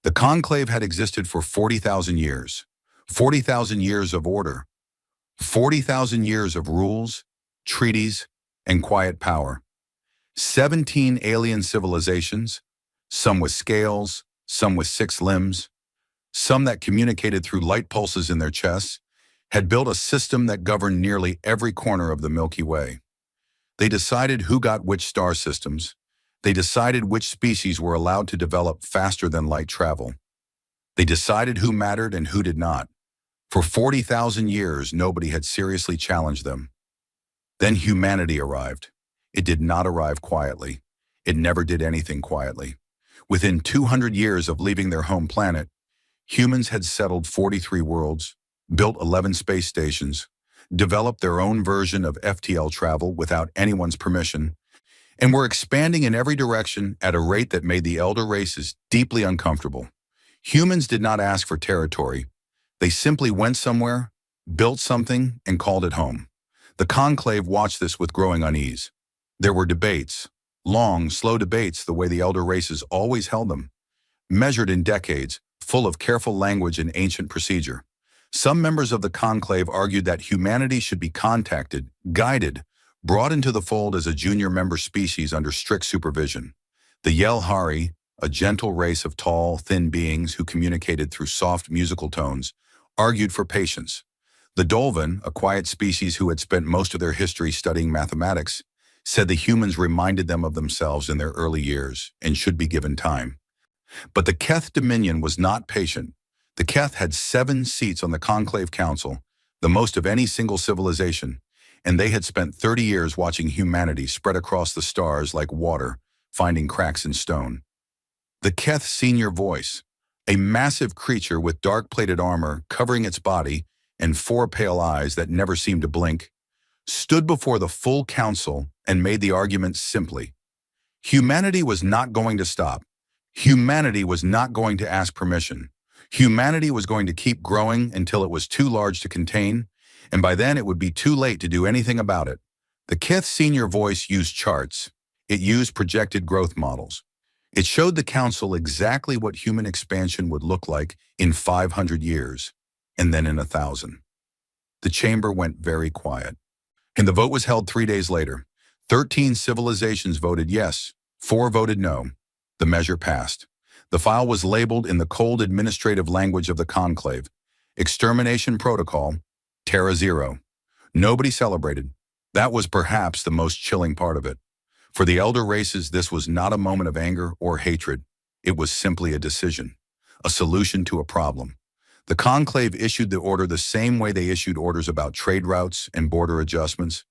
The conclave had existed for 40,000 years. 40,000 years of order. 40,000 years of rules, treaties, and quiet power. 17 alien civilizations, some with scales, some with 6 limbs, some that communicated through light pulses in their chests, had built a system that governed nearly every corner of the Milky Way. They decided who got which star systems. They decided which species were allowed to develop faster than light travel. They decided who mattered and who did not. For 40,000 years, nobody had seriously challenged them. Then humanity arrived. It did not arrive quietly. It never did anything quietly. Within 200 years of leaving their home planet, humans had settled 43 worlds, built 11 space stations, developed their own version of FTL travel without anyone's permission, and were expanding in every direction at a rate that made the elder races deeply uncomfortable. Humans did not ask for territory. They simply went somewhere, built something, and called it home. The conclave watched this with growing unease. There were debates, long, slow debates the way the elder races always held them, measured in decades, full of careful language and ancient procedure. Some members of the conclave argued that humanity should be contacted, guided, brought into the fold as a junior member species under strict supervision. The Yelhari, a gentle race of tall, thin beings who communicated through soft musical tones, argued for patience. The Dolven, a quiet species who had spent most of their history studying mathematics, said the humans reminded them of themselves in their early years and should be given time. But the Keth Dominion was not patient. The Keth had 7 seats on the Conclave Council, the most of any single civilization, and they had spent 30 years watching humanity spread across the stars like water, finding cracks in stone. The Keth Senior Voice, a massive creature with dark-plated armor covering its body and 4 pale eyes that never seemed to blink, stood before the full council and made the argument simply. Humanity was not going to stop. Humanity was not going to ask permission. Humanity was going to keep growing until it was too large to contain, and by then it would be too late to do anything about it. The Keth Senior Voice used charts. It used projected growth models. It showed the council exactly what human expansion would look like in 500 years, and then in 1,000. The chamber went very quiet. And the vote was held 3 days later. 13 civilizations voted yes, 4 voted no. The measure passed. The file was labeled in the cold administrative language of the conclave. Extermination Protocol, Terra Zero. Nobody celebrated. That was perhaps the most chilling part of it. For the elder races, this was not a moment of anger or hatred. It was simply a decision, a solution to a problem. The conclave issued the order the same way they issued orders about trade routes and border adjustments,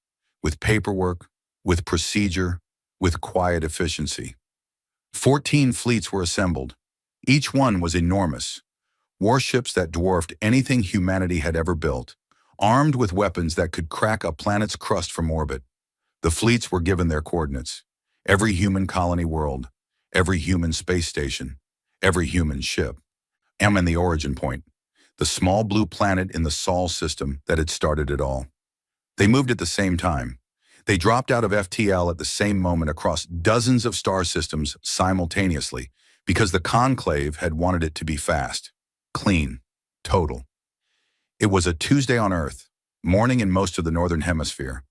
with paperwork, with procedure, with quiet efficiency. 14 fleets were assembled. Each one was enormous. Warships that dwarfed anything humanity had ever built, armed with weapons that could crack a planet's crust from orbit. The fleets were given their coordinates. Every human colony world, every human space station, every human ship, and the origin point, the small blue planet in the Sol system that had started it all. They moved at the same time. They dropped out of FTL at the same moment across dozens of star systems simultaneously because the conclave had wanted it to be fast, clean, total. It was a Tuesday on Earth, morning in most of the Northern Hemisphere.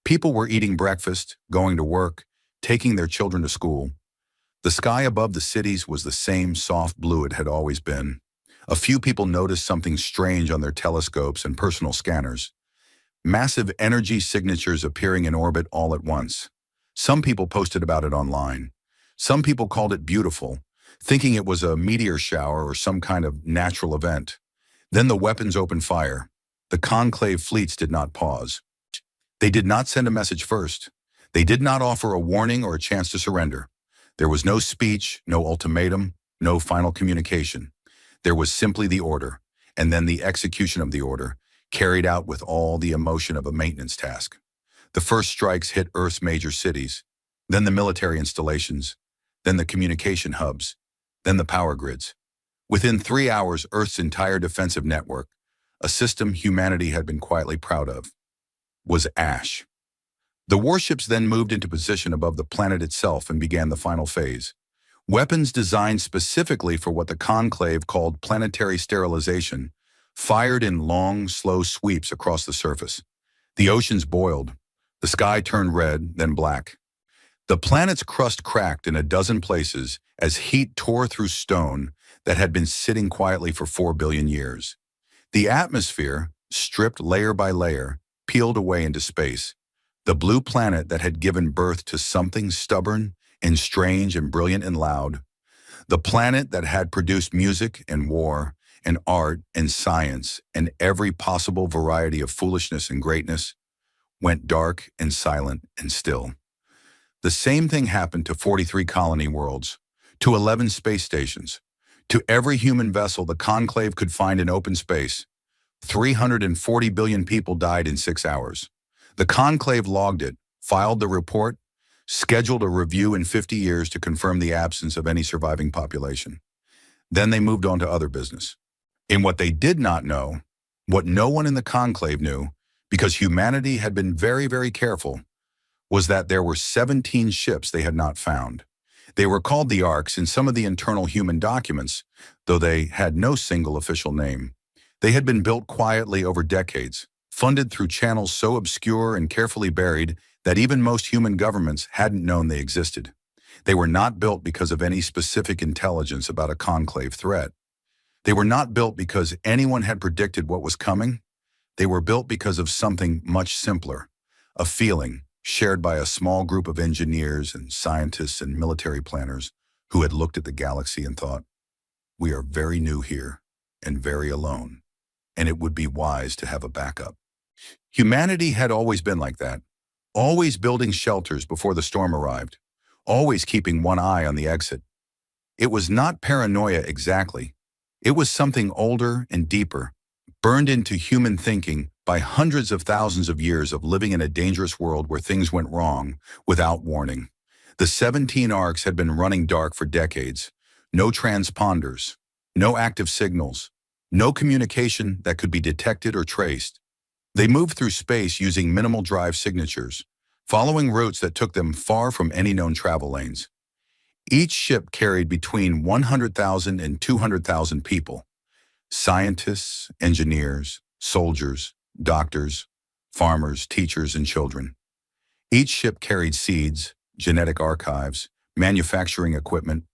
People were eating breakfast, going to work, taking their children to school. The sky above the cities was the same soft blue it had always been. A few people noticed something strange on their telescopes and personal scanners. Massive energy signatures appearing in orbit all at once. Some people posted about it online. Some people called it beautiful, thinking it was a meteor shower or some kind of natural event. Then the weapons opened fire. The conclave fleets did not pause. They did not send a message first. They did not offer a warning or a chance to surrender. There was no speech, no ultimatum, no final communication. There was simply the order, and then the execution of the order, carried out with all the emotion of a maintenance task. The first strikes hit Earth's major cities, then the military installations, then the communication hubs, then the power grids. Within 3 hours, Earth's entire defensive network, a system humanity had been quietly proud of, was ash. The warships then moved into position above the planet itself and began the final phase. Weapons designed specifically for what the conclave called planetary sterilization, fired in long, slow sweeps across the surface. The oceans boiled. The sky turned red, then black. The planet's crust cracked in a dozen places as heat tore through stone that had been sitting quietly for 4 billion years. The atmosphere, stripped layer by layer, peeled away into space. The blue planet that had given birth to something stubborn and strange and brilliant and loud. The planet that had produced music and war and art and science and every possible variety of foolishness and greatness went dark and silent and still. The same thing happened to 43 colony worlds, to 11 space stations, to every human vessel the conclave could find in open space. 340 billion people died in 6 hours. The conclave logged it, filed the report, scheduled a review in 50 years to confirm the absence of any surviving population. Then they moved on to other business. In what they did not know, what no one in the conclave knew, because humanity had been very, very careful, was that there were 17 ships they had not found. They were called the Arks in some of the internal human documents, though they had no single official name. They had been built quietly over decades, funded through channels so obscure and carefully buried that even most human governments hadn't known they existed. They were not built because of any specific intelligence about a conclave threat. They were not built because anyone had predicted what was coming. They were built because of something much simpler, a feeling shared by a small group of engineers and scientists and military planners who had looked at the galaxy and thought, "We are very new here and very alone, and it would be wise to have a backup." Humanity had always been like that, always building shelters before the storm arrived, always keeping one eye on the exit. It was not paranoia exactly. It was something older and deeper, burned into human thinking by hundreds of thousands of years of living in a dangerous world where things went wrong without warning. The 17 arcs had been running dark for decades. No transponders, no active signals, no communication that could be detected or traced. They moved through space using minimal drive signatures, following routes that took them far from any known travel lanes. Each ship carried between 100,000 and 200,000 people. Scientists, engineers, soldiers, doctors, farmers, teachers, and children. Each ship carried seeds, genetic archives, manufacturing equipment,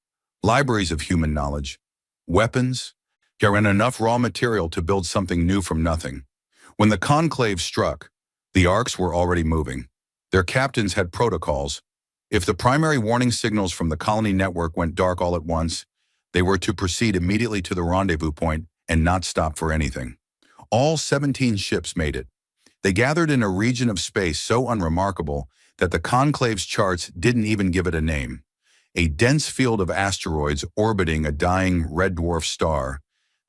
libraries of human knowledge, weapons, and enough raw material to build something new from nothing. When the conclave struck, the arcs were already moving. Their captains had protocols. If the primary warning signals from the colony network went dark all at once, they were to proceed immediately to the rendezvous point and not stop for anything. All 17 ships made it. They gathered in a region of space so unremarkable that the conclave's charts didn't even give it a name. A dense field of asteroids orbiting a dying red dwarf star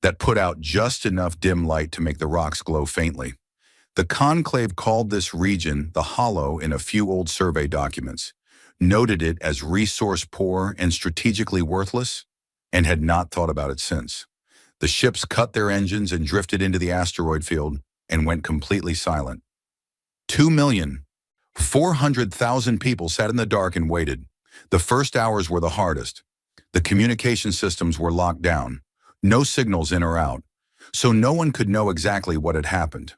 that put out just enough dim light to make the rocks glow faintly. The conclave called this region the Hollow in a few old survey documents, noted it as resource poor and strategically worthless, and had not thought about it since. The ships cut their engines and drifted into the asteroid field and went completely silent. 2,400,000 people sat in the dark and waited. The first hours were the hardest. The communication systems were locked down, no signals in or out, so no one could know exactly what had happened.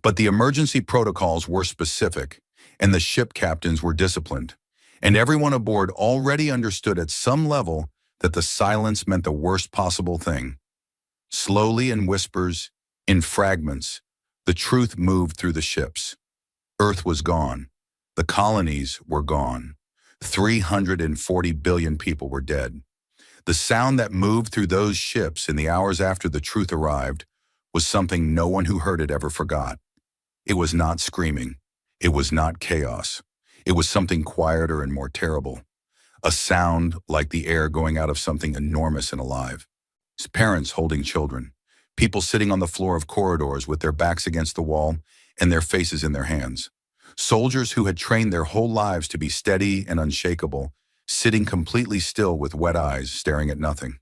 But the emergency protocols were specific, and the ship captains were disciplined, and everyone aboard already understood at some level that the silence meant the worst possible thing. Slowly, in whispers, in fragments, the truth moved through the ships. Earth was gone. The colonies were gone. 340 billion people were dead. The sound that moved through those ships in the hours after the truth arrived was something no one who heard it ever forgot. It was not screaming. It was not chaos. It was something quieter and more terrible. A sound like the air going out of something enormous and alive. Parents holding children. People sitting on the floor of corridors with their backs against the wall and their faces in their hands. Soldiers who had trained their whole lives to be steady and unshakable, sitting completely still with wet eyes, staring at nothing.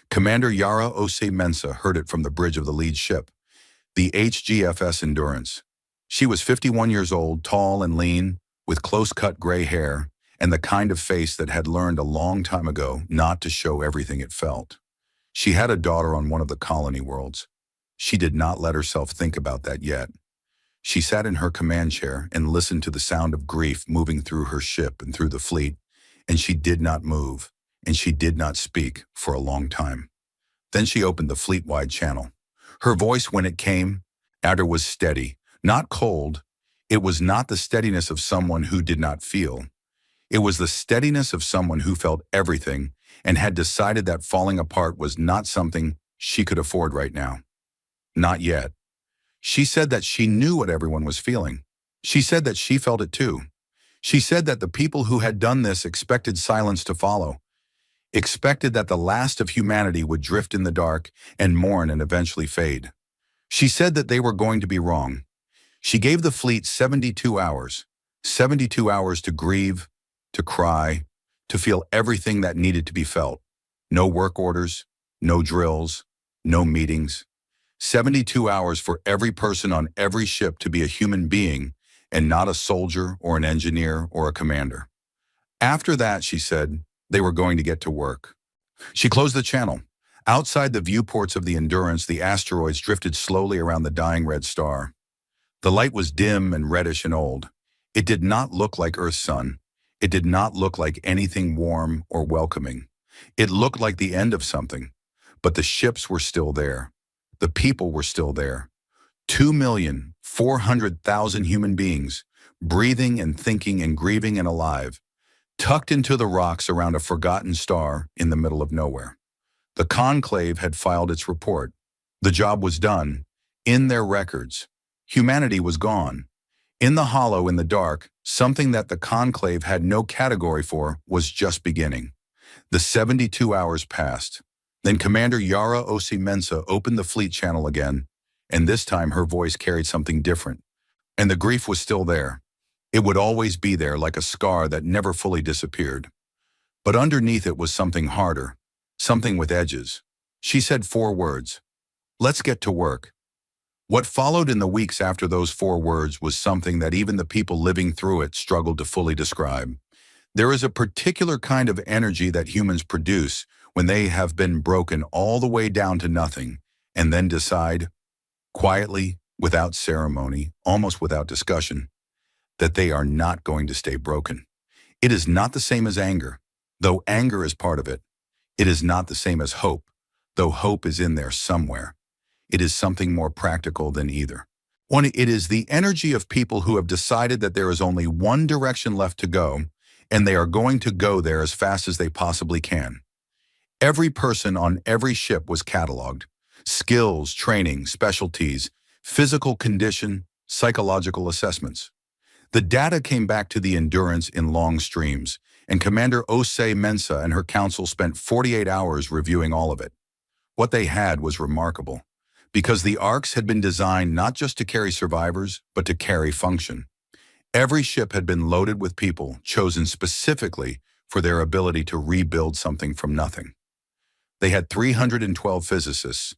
Commander Yara Ose Mensa heard it from the bridge of the lead ship, the HFY Endurance. She was 51 years old, tall and lean, with close-cut gray hair, and the kind of face that had learned a long time ago not to show everything it felt. She had a daughter on one of the colony worlds. She did not let herself think about that yet. She sat in her command chair and listened to the sound of grief moving through her ship and through the fleet, and she did not move, and she did not speak for a long time. Then she opened the fleet-wide channel. Her voice, when it came, out her, was steady, not cold. It was not the steadiness of someone who did not feel. It was the steadiness of someone who felt everything and had decided that falling apart was not something she could afford right now. Not yet. She said that she knew what everyone was feeling. She said that she felt it too. She said that the people who had done this expected silence to follow, expected that the last of humanity would drift in the dark and mourn and eventually fade. She said that they were going to be wrong. She gave the fleet 72 hours, 72 hours to grieve, to cry, to feel everything that needed to be felt. No work orders, no drills, no meetings. 72 hours for every person on every ship to be a human being and not a soldier or an engineer or a commander. After that, she said, they were going to get to work. She closed the channel. Outside the viewports of the Endurance, the asteroids drifted slowly around the dying red star. The light was dim and reddish and old. It did not look like Earth's sun. It did not look like anything warm or welcoming. It looked like the end of something. But the ships were still there. The people were still there. 2,400,000 human beings, breathing and thinking and grieving and alive, tucked into the rocks around a forgotten star in the middle of nowhere. The conclave had filed its report. The job was done. In their records, humanity was gone. In the hollow, in the dark, something that the conclave had no category for was just beginning. The 72 hours passed. Then Commander Yara Osi-Mensah opened the fleet channel again, and this time her voice carried something different. And the grief was still there. It would always be there, like a scar that never fully disappeared. But underneath it was something harder, something with edges. She said 4 words. Let's get to work. What followed in the weeks after those 4 words was something that even the people living through it struggled to fully describe. There is a particular kind of energy that humans produce when they have been broken all the way down to nothing, and then decide, quietly, without ceremony, almost without discussion, that they are not going to stay broken. It is not the same as anger, though anger is part of it. It is not the same as hope, though hope is in there somewhere. It is something more practical than either. It is the energy of people who have decided that there is only one direction left to go, and they are going to go there as fast as they possibly can. Every person on every ship was cataloged. Skills, training, specialties, physical condition, psychological assessments. The data came back to the Endurance in long streams, and Commander Osi-Mensah and her council spent 48 hours reviewing all of it. What they had was remarkable, because the arcs had been designed not just to carry survivors, but to carry function. Every ship had been loaded with people chosen specifically for their ability to rebuild something from nothing. They had 312 physicists,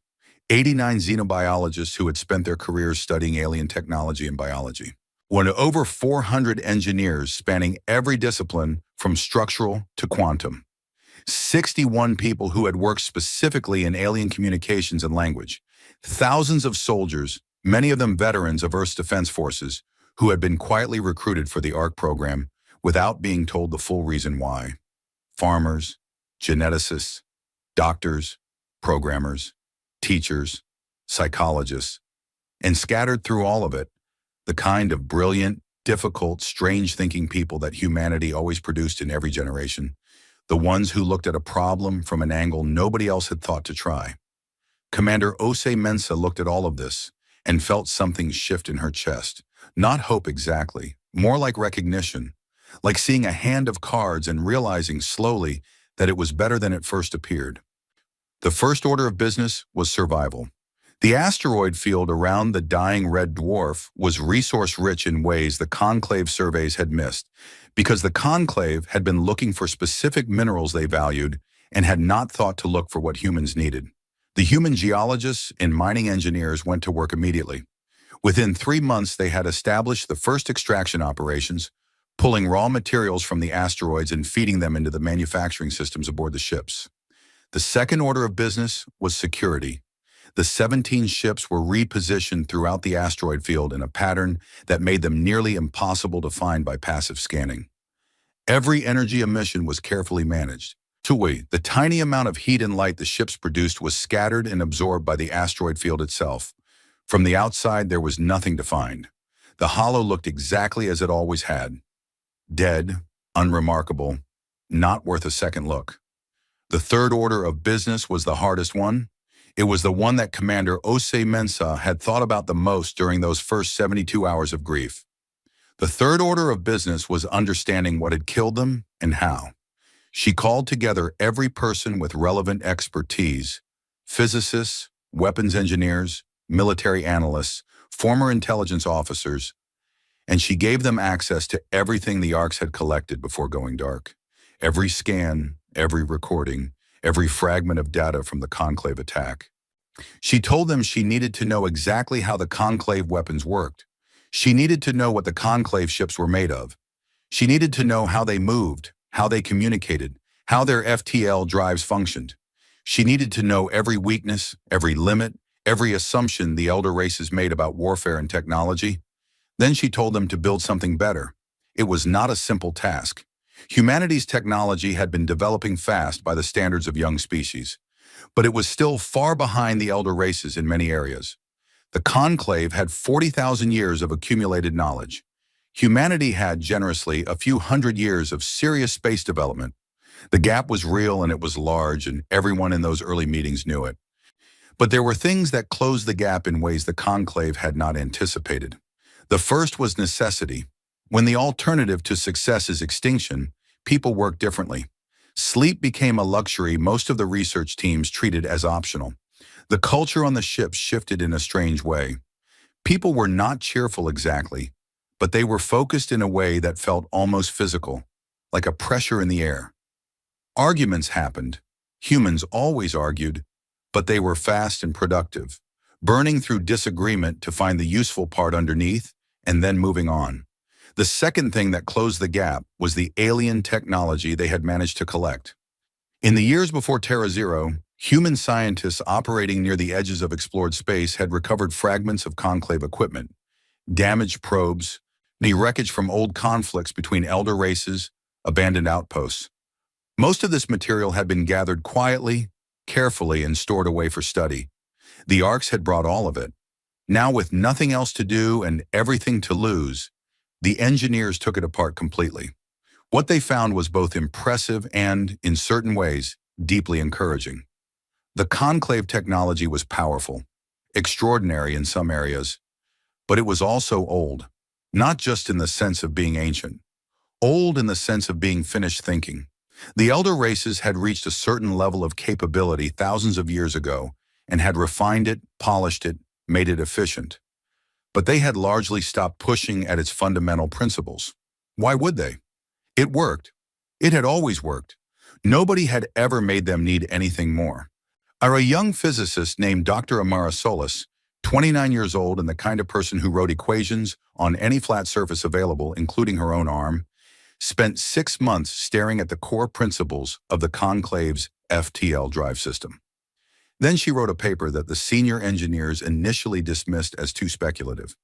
89 xenobiologists who had spent their careers studying alien technology and biology, over 400 engineers spanning every discipline from structural to quantum, 61 people who had worked specifically in alien communications and language, thousands of soldiers, many of them veterans of Earth's defense forces, who had been quietly recruited for the ARC program without being told the full reason why. Farmers, geneticists, doctors, programmers, teachers, psychologists, and scattered through all of it, the kind of brilliant, difficult, strange-thinking people that humanity always produced in every generation, the ones who looked at a problem from an angle nobody else had thought to try. Commander Osi-Mensah looked at all of this and felt something shift in her chest. Not hope exactly, more like recognition, like seeing a hand of cards and realizing slowly that it was better than it first appeared. The first order of business was survival. The asteroid field around the dying red dwarf was resource-rich in ways the Conclave surveys had missed, because the Conclave had been looking for specific minerals they valued and had not thought to look for what humans needed. The human geologists and mining engineers went to work immediately. Within 3 months, they had established the first extraction operations, pulling raw materials from the asteroids and feeding them into the manufacturing systems aboard the ships. The second order of business was security. The 17 ships were repositioned throughout the asteroid field in a pattern that made them nearly impossible to find by passive scanning. Every energy emission was carefully managed. The tiny amount of heat and light the ships produced was scattered and absorbed by the asteroid field itself. From the outside, there was nothing to find. The hollow looked exactly as it always had. Dead, unremarkable, not worth a second look. The third order of business was the hardest one. It was the one that Commander Osei Mensah had thought about the most during those first 72 hours of grief. The third order of business was understanding what had killed them and how. She called together every person with relevant expertise: physicists, weapons engineers, military analysts, former intelligence officers, and she gave them access to everything the ARCs had collected before going dark. Every scan, every recording, every fragment of data from the Conclave attack. She told them she needed to know exactly how the Conclave weapons worked. She needed to know what the Conclave ships were made of. She needed to know how they moved, how they communicated, how their FTL drives functioned. She needed to know every weakness, every limit, every assumption the elder races made about warfare and technology. Then she told them to build something better. It was not a simple task. Humanity's technology had been developing fast by the standards of young species, but it was still far behind the elder races in many areas. The Conclave had 40,000 years of accumulated knowledge. Humanity had, generously, a few hundred years of serious space development. The gap was real and it was large, and everyone in those early meetings knew it. But there were things that closed the gap in ways the Conclave had not anticipated. The first was necessity. When the alternative to success is extinction, people work differently. Sleep became a luxury most of the research teams treated as optional. The culture on the ships shifted in a strange way. People were not cheerful exactly, but they were focused in a way that felt almost physical, like a pressure in the air. Arguments happened. Humans always argued, but they were fast and productive, burning through disagreement to find the useful part underneath and then moving on. The second thing that closed the gap was the alien technology they had managed to collect. In the years before Terra Zero, human scientists operating near the edges of explored space had recovered fragments of Conclave equipment, damaged probes, the wreckage from old conflicts between elder races, abandoned outposts. Most of this material had been gathered quietly, carefully, and stored away for study. The ARCs had brought all of it. Now, with nothing else to do and everything to lose, the engineers took it apart completely. What they found was both impressive and, in certain ways, deeply encouraging. The Conclave technology was powerful, extraordinary in some areas, but it was also old, not just in the sense of being ancient, old in the sense of being finished thinking. The elder races had reached a certain level of capability thousands of years ago and had refined it, polished it, made it efficient. But they had largely stopped pushing at its fundamental principles. Why would they? It worked. It had always worked. Nobody had ever made them need anything more. A young physicist named Dr. Amara Solis, 29 years old and the kind of person who wrote equations on any flat surface available, including her own arm, spent 6 months staring at the core principles of the Conclave's FTL drive system. Then she wrote a paper that the senior engineers initially dismissed as too speculative.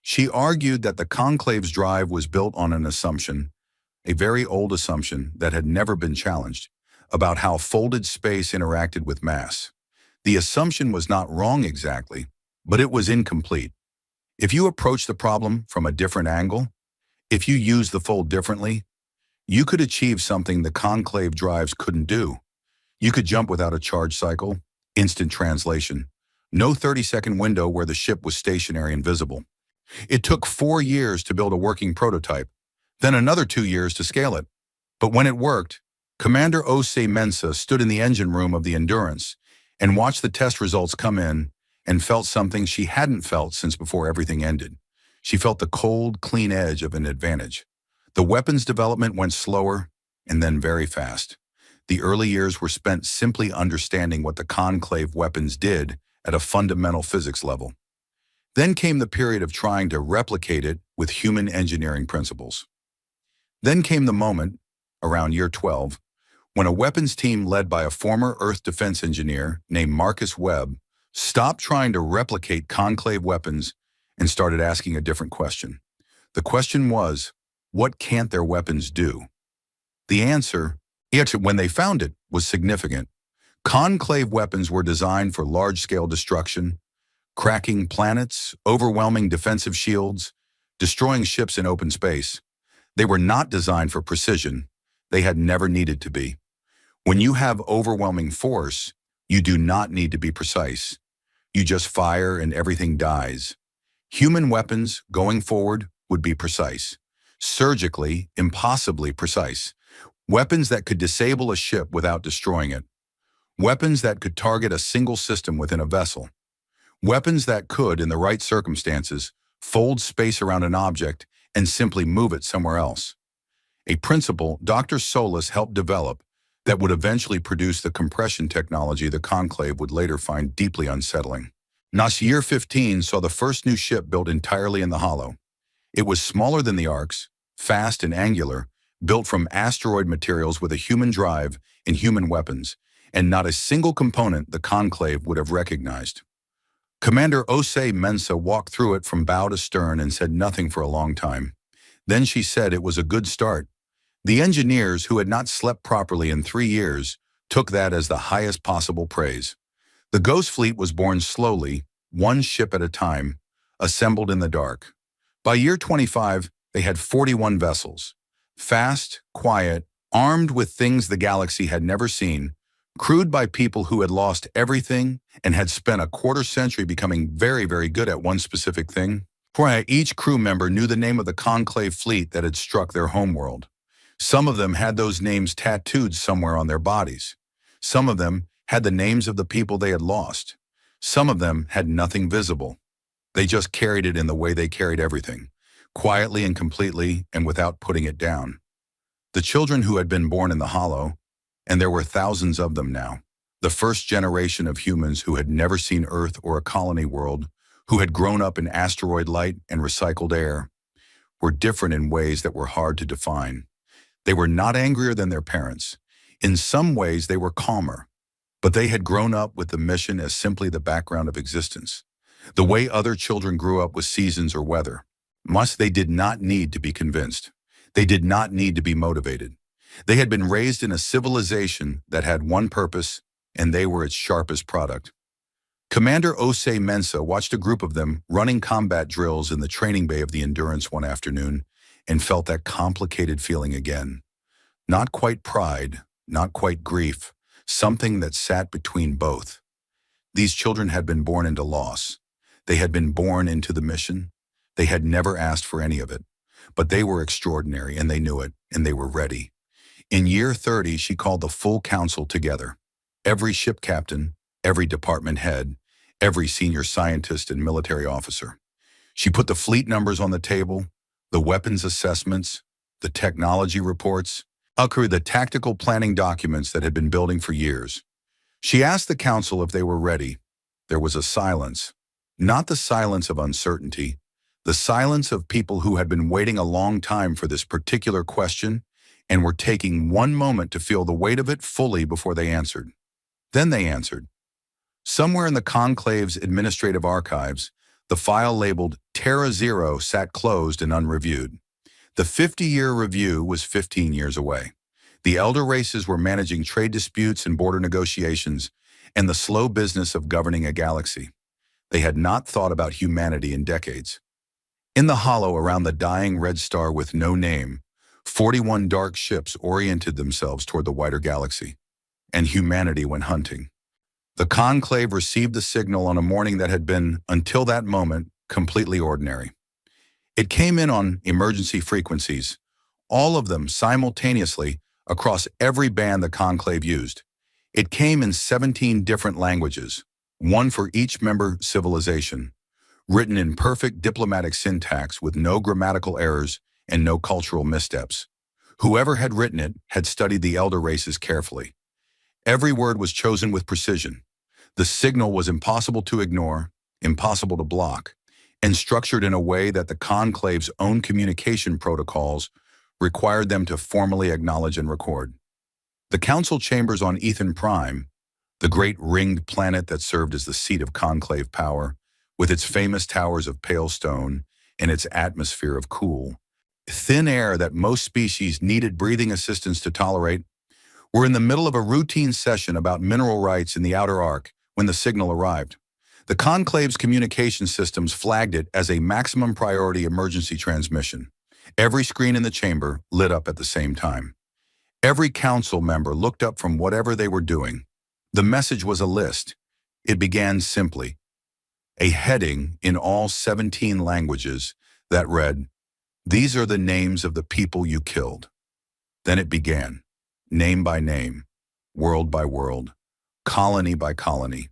She argued that the Conclave's drive was built on an assumption, a very old assumption that had never been challenged, about how folded space interacted with mass. The assumption was not wrong exactly, but it was incomplete. If you approach the problem from a different angle, if you use the fold differently, you could achieve something the Conclave drives couldn't do. You could jump without a charge cycle, instant translation, no 30-second window where the ship was stationary and visible. It took 4 years to build a working prototype, then another 2 years to scale it. But when it worked, Commander Osei Mensah stood in the engine room of the Endurance and watched the test results come in and felt something she hadn't felt since before everything ended. She felt the cold, clean edge of an advantage. The weapons development went slower and then very fast. The early years were spent simply understanding what the Conclave weapons did at a fundamental physics level. Then came the period of trying to replicate it with human engineering principles. Then came the moment, around year 12, when a weapons team led by a former Earth defense engineer named Marcus Webb stopped trying to replicate conclave weapons and started asking a different question. The question was, what can't their weapons do? The answer, when they found it, was significant. Conclave weapons were designed for large-scale destruction, cracking planets, overwhelming defensive shields, destroying ships in open space. They were not designed for precision. They had never needed to be. When you have overwhelming force, you do not need to be precise. You just fire and everything dies. Human weapons, going forward, would be precise. Surgically, impossibly precise. Weapons that could disable a ship without destroying it. Weapons that could target a single system within a vessel. Weapons that could, in the right circumstances, fold space around an object and simply move it somewhere else. A principle Dr. Solis helped develop that would eventually produce the compression technology the Conclave would later find deeply unsettling. Year 15 saw the first new ship built entirely in the hollow. It was smaller than the Arks, fast and angular, built from asteroid materials with a human drive and human weapons, and not a single component the Conclave would have recognized. Commander Osei Mensa walked through it from bow to stern and said nothing for a long time. Then she said it was a good start. The engineers, who had not slept properly in 3 years, took that as the highest possible praise. The Ghost Fleet was born slowly, one ship at a time, assembled in the dark. By year 25, they had 41 vessels. Fast, quiet, armed with things the galaxy had never seen, crewed by people who had lost everything and had spent a quarter century becoming very, very good at one specific thing. Each crew member knew the name of the Conclave fleet that had struck their homeworld. Some of them had those names tattooed somewhere on their bodies. Some of them had the names of the people they had lost. Some of them had nothing visible. They just carried it in the way they carried everything, quietly and completely and without putting it down. The children who had been born in the hollow, and there were thousands of them now, the first generation of humans who had never seen Earth or a colony world, who had grown up in asteroid light and recycled air, were different in ways that were hard to define. They were not angrier than their parents. In some ways, they were calmer, but they had grown up with the mission as simply the background of existence. The way other children grew up with seasons or weather. They did not need to be convinced. They did not need to be motivated. They had been raised in a civilization that had one purpose, and they were its sharpest product. Commander Osei Mensa watched a group of them running combat drills in the training bay of the Endurance one afternoon and felt that complicated feeling again. Not quite pride, not quite grief, something that sat between both. These children had been born into loss. They had been born into the mission. They had never asked for any of it. But they were extraordinary, and they knew it, and they were ready. In year 30, she called the full council together. Every ship captain, every department head, every senior scientist and military officer. She put the fleet numbers on the table, the weapons assessments, the technology reports, the tactical planning documents that had been building for years. She asked the council if they were ready. There was a silence. Not the silence of uncertainty, the silence of people who had been waiting a long time for this particular question and were taking one moment to feel the weight of it fully before they answered. Then they answered. Somewhere in the Conclave's administrative archives, the file labeled Terra Zero sat closed and unreviewed. The 50-year review was 15 years away. The elder races were managing trade disputes and border negotiations and the slow business of governing a galaxy. They had not thought about humanity in decades. In the hollow around the dying red star with no name, 41 dark ships oriented themselves toward the wider galaxy, and humanity went hunting. The Conclave received the signal on a morning that had been, until that moment, completely ordinary. It came in on emergency frequencies, all of them simultaneously across every band the Conclave used. It came in 17 different languages, one for each member civilization, written in perfect diplomatic syntax with no grammatical errors and no cultural missteps. Whoever had written it had studied the elder races carefully. Every word was chosen with precision. The signal was impossible to ignore, impossible to block, and structured in a way that the Conclave's own communication protocols required them to formally acknowledge and record. The council chambers on Ethan Prime, the great ringed planet that served as the seat of conclave power, with its famous towers of pale stone and its atmosphere of cool, thin air that most species needed breathing assistance to tolerate, were in the middle of a routine session about mineral rights in the outer arc when the signal arrived. The conclave's communication systems flagged it as a maximum priority emergency transmission. Every screen in the chamber lit up at the same time. Every council member looked up from whatever they were doing. The message was a list. It began simply. A heading in all 17 languages that read, "These are the names of the people you killed." Then it began, name by name, world by world, colony by colony.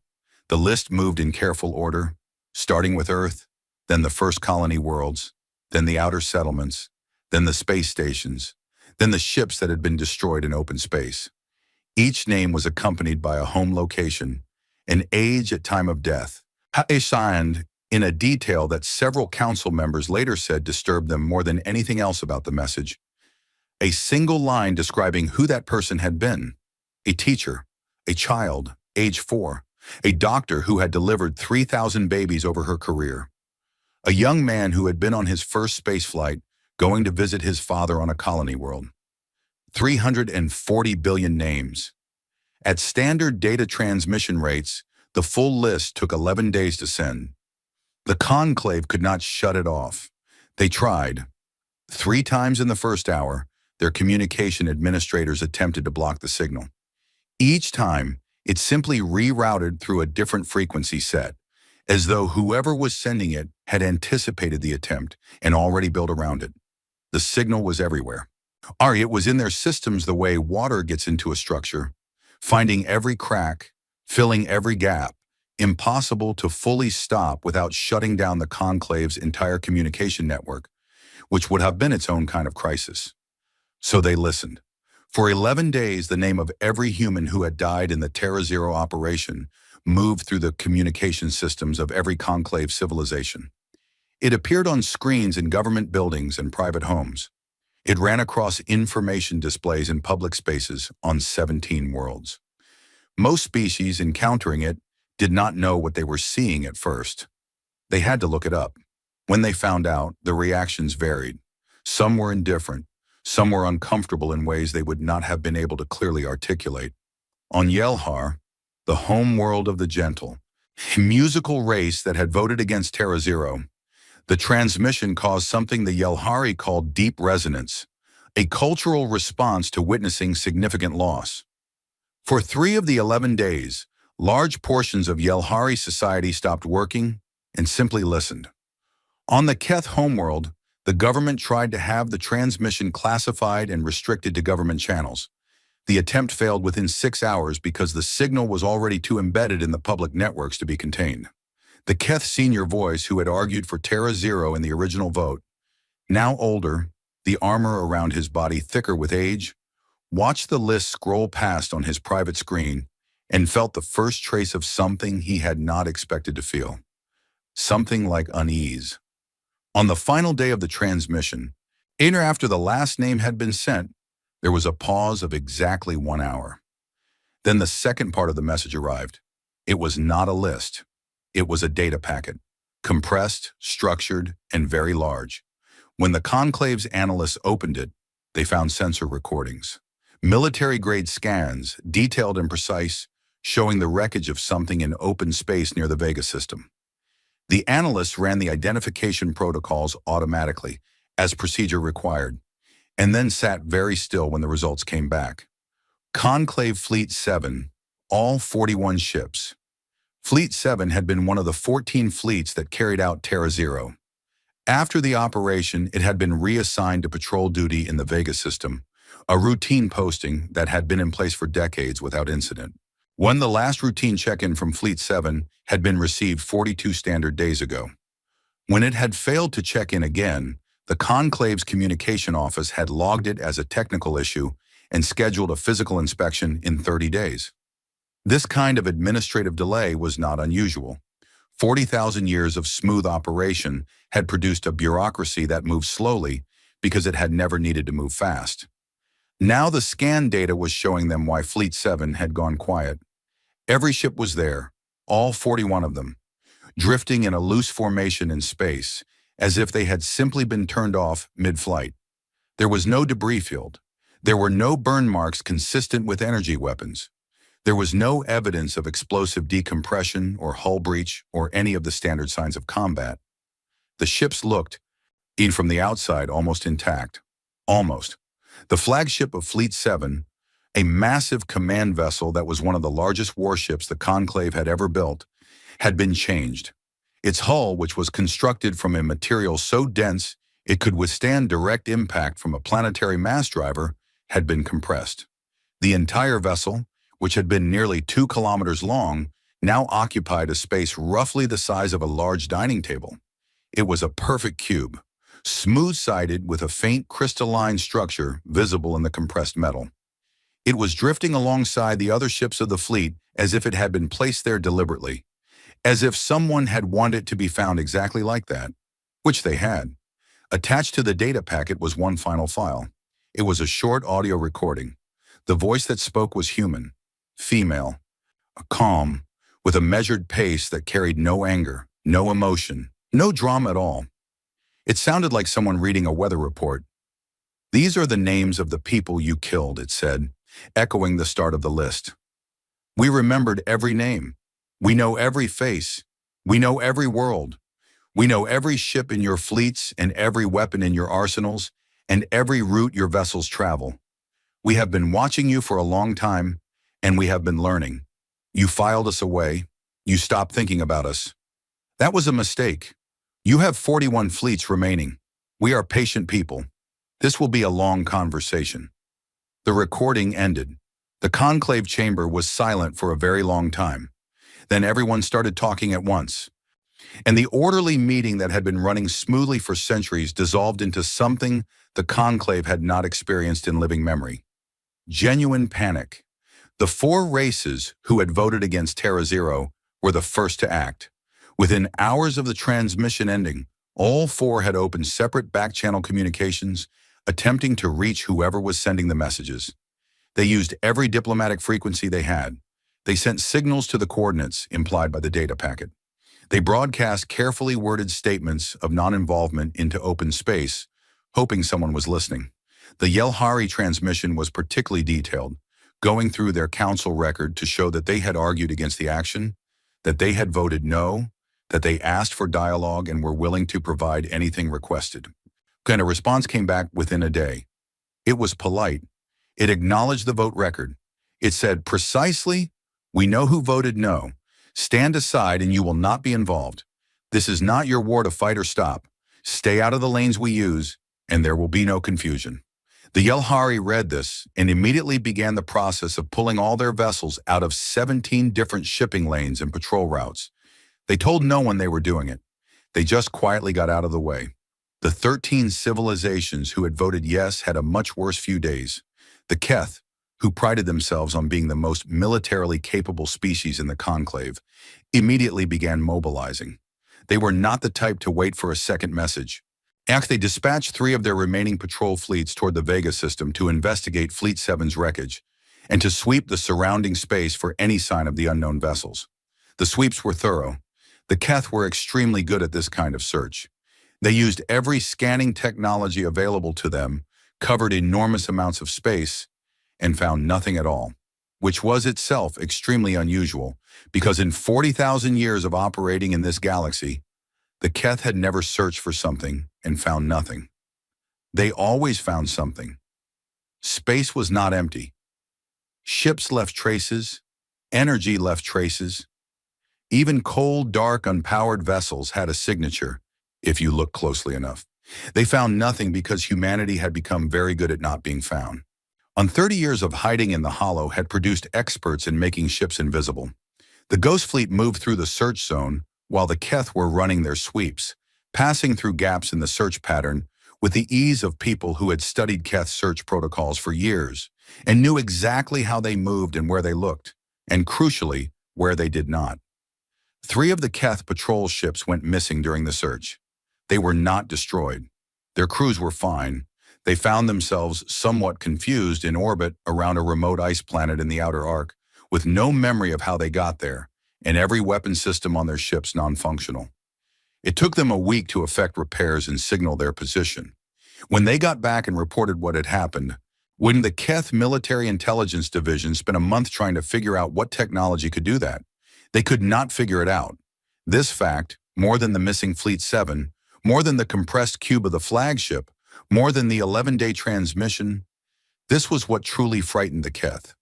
The list moved in careful order, starting with Earth, then the first colony worlds, then the outer settlements, then the space stations, then the ships that had been destroyed in open space. Each name was accompanied by a home location, an age at time of death, signed in a detail that several council members later said disturbed them more than anything else about the message. A single line describing who that person had been: a teacher, a child, age 4, a doctor who had delivered 3,000 babies over her career, a young man who had been on his first space flight going to visit his father on a colony world. 340 billion names. At standard data transmission rates, the full list took 11 days to send. The conclave could not shut it off. They tried. 3 times in the first hour, their communication administrators attempted to block the signal. Each time, it simply rerouted through a different frequency set, as though whoever was sending it had anticipated the attempt and already built around it. The signal was everywhere. It was in their systems the way water gets into a structure, finding every crack, filling every gap, impossible to fully stop without shutting down the conclave's entire communication network, which would have been its own kind of crisis. So they listened. For 11 days, the name of every human who had died in the Terra Zero operation moved through the communication systems of every conclave civilization. It appeared on screens in government buildings and private homes. It ran across information displays in public spaces on 17 worlds. Most species encountering it did not know what they were seeing at first. They had to look it up. When they found out, the reactions varied. Some were indifferent. Some were uncomfortable in ways they would not have been able to clearly articulate. On Yelhar, the home world of the gentle, a musical race that had voted against Terra Zero, the transmission caused something the Yelhari called deep resonance, a cultural response to witnessing significant loss. For 3 of the 11 days, large portions of Yelhari society stopped working and simply listened. On the Keth homeworld, the government tried to have the transmission classified and restricted to government channels. The attempt failed within 6 hours because the signal was already too embedded in the public networks to be contained. The Keth senior voice, who had argued for Terra Zero in the original vote, now older, the armor around his body thicker with age, watched the list scroll past on his private screen and felt the first trace of something he had not expected to feel. Something like unease. On the final day of the transmission, after the last name had been sent, there was a pause of exactly 1 hour. Then the second part of the message arrived. It was not a list. It was a data packet, compressed, structured, and very large. When the conclave's analysts opened it, they found sensor recordings. Military-grade scans, detailed and precise, showing the wreckage of something in open space near the Vega system. The analysts ran the identification protocols automatically, as procedure required, and then sat very still when the results came back. Conclave Fleet 7, all 41 ships. Fleet 7 had been one of the 14 fleets that carried out Terra Zero. After the operation, it had been reassigned to patrol duty in the Vega system, a routine posting that had been in place for decades without incident. When the last routine check-in from Fleet 7 had been received 42 standard days ago. When it had failed to check in again, the Conclave's communication office had logged it as a technical issue and scheduled a physical inspection in 30 days. This kind of administrative delay was not unusual. 40,000 years of smooth operation had produced a bureaucracy that moved slowly because it had never needed to move fast. Now the scan data was showing them why Fleet 7 had gone quiet. Every ship was there, all 41 of them, drifting in a loose formation in space, as if they had simply been turned off mid-flight. There was no debris field. There were no burn marks consistent with energy weapons. There was no evidence of explosive decompression or hull breach or any of the standard signs of combat. The ships looked, even from the outside, almost intact. Almost. The flagship of Fleet 7, a massive command vessel that was one of the largest warships the Conclave had ever built, had been changed. Its hull, which was constructed from a material so dense it could withstand direct impact from a planetary mass driver, had been compressed. The entire vessel, which had been nearly 2 kilometers long, now occupied a space roughly the size of a large dining table. It was a perfect cube, smooth-sided with a faint crystalline structure visible in the compressed metal. It was drifting alongside the other ships of the fleet as if it had been placed there deliberately, as if someone had wanted it to be found exactly like that, which they had. Attached to the data packet was one final file. It was a short audio recording. The voice that spoke was human, female, calm, with a measured pace that carried no anger, no emotion, no drama at all. It sounded like someone reading a weather report. "These are the names of the people you killed," it said, echoing the start of the list. "We remembered every name. We know every face. We know every world. We know every ship in your fleets and every weapon in your arsenals and every route your vessels travel. We have been watching you for a long time, and we have been learning. You filed us away. You stopped thinking about us. That was a mistake. You have 41 fleets remaining. We are patient people. This will be a long conversation." The recording ended. The conclave chamber was silent for a very long time. Then everyone started talking at once. And the orderly meeting that had been running smoothly for centuries dissolved into something the conclave had not experienced in living memory. Genuine panic. The 4 races who had voted against Terra Zero were the first to act. Within hours of the transmission ending, all 4 had opened separate back-channel communications, attempting to reach whoever was sending the messages. They used every diplomatic frequency they had. They sent signals to the coordinates implied by the data packet. They broadcast carefully worded statements of non-involvement into open space, hoping someone was listening. The Yelhari transmission was particularly detailed, going through their council record to show that they had argued against the action, that they had voted no, that they asked for dialogue and were willing to provide anything requested. And a response came back within a day. It was polite. It acknowledged the vote record. It said, "Precisely, we know who voted no. Stand aside and you will not be involved. This is not your war to fight or stop. Stay out of the lanes we use, and there will be no confusion." The Yelhari read this and immediately began the process of pulling all their vessels out of 17 different shipping lanes and patrol routes. They told no one they were doing it. They just quietly got out of the way. The 13 civilizations who had voted yes had a much worse few days. The Keth, who prided themselves on being the most militarily capable species in the conclave, immediately began mobilizing. They were not the type to wait for a second message. They dispatched 3 of their remaining patrol fleets toward the Vega system to investigate Fleet 7's wreckage and to sweep the surrounding space for any sign of the unknown vessels. The sweeps were thorough. The Keth were extremely good at this kind of search. They used every scanning technology available to them, covered enormous amounts of space, and found nothing at all, which was itself extremely unusual, because in 40,000 years of operating in this galaxy, the Keth had never searched for something and found nothing. They always found something. Space was not empty. Ships left traces, energy left traces. Even cold, dark, unpowered vessels had a signature, if you look closely enough. They found nothing because humanity had become very good at not being found. 30 years of hiding in the hollow had produced experts in making ships invisible. The Ghost Fleet moved through the search zone while the Keth were running their sweeps, passing through gaps in the search pattern with the ease of people who had studied Keth search protocols for years and knew exactly how they moved and where they looked, and crucially, where they did not. 3 of the Keth patrol ships went missing during the search. They were not destroyed. Their crews were fine, They found themselves somewhat confused in orbit around a remote ice planet in the outer arc, with no memory of how they got there, and every weapon system on their ships non-functional. It took them a week to effect repairs and signal their position. When they got back and reported what had happened, when the Keth Military Intelligence Division spent a month trying to figure out what technology could do that, they could not figure it out. This fact, more than the missing Fleet 7, more than the compressed cube of the flagship, more than the 11-day transmission, this was what truly frightened the Keth.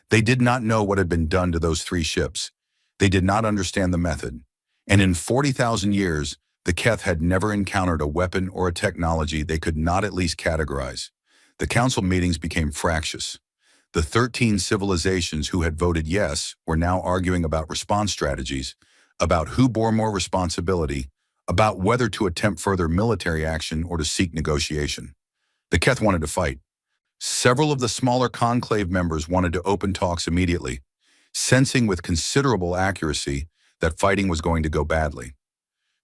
They did not know what had been done to those 3 ships. They did not understand the method. And in 40,000 years, the Keth had never encountered a weapon or a technology they could not at least categorize. The council meetings became fractious. The 13 civilizations who had voted yes were now arguing about response strategies, about who bore more responsibility, about whether to attempt further military action or to seek negotiation. The Keth wanted to fight. Several of the smaller conclave members wanted to open talks immediately, sensing with considerable accuracy that fighting was going to go badly.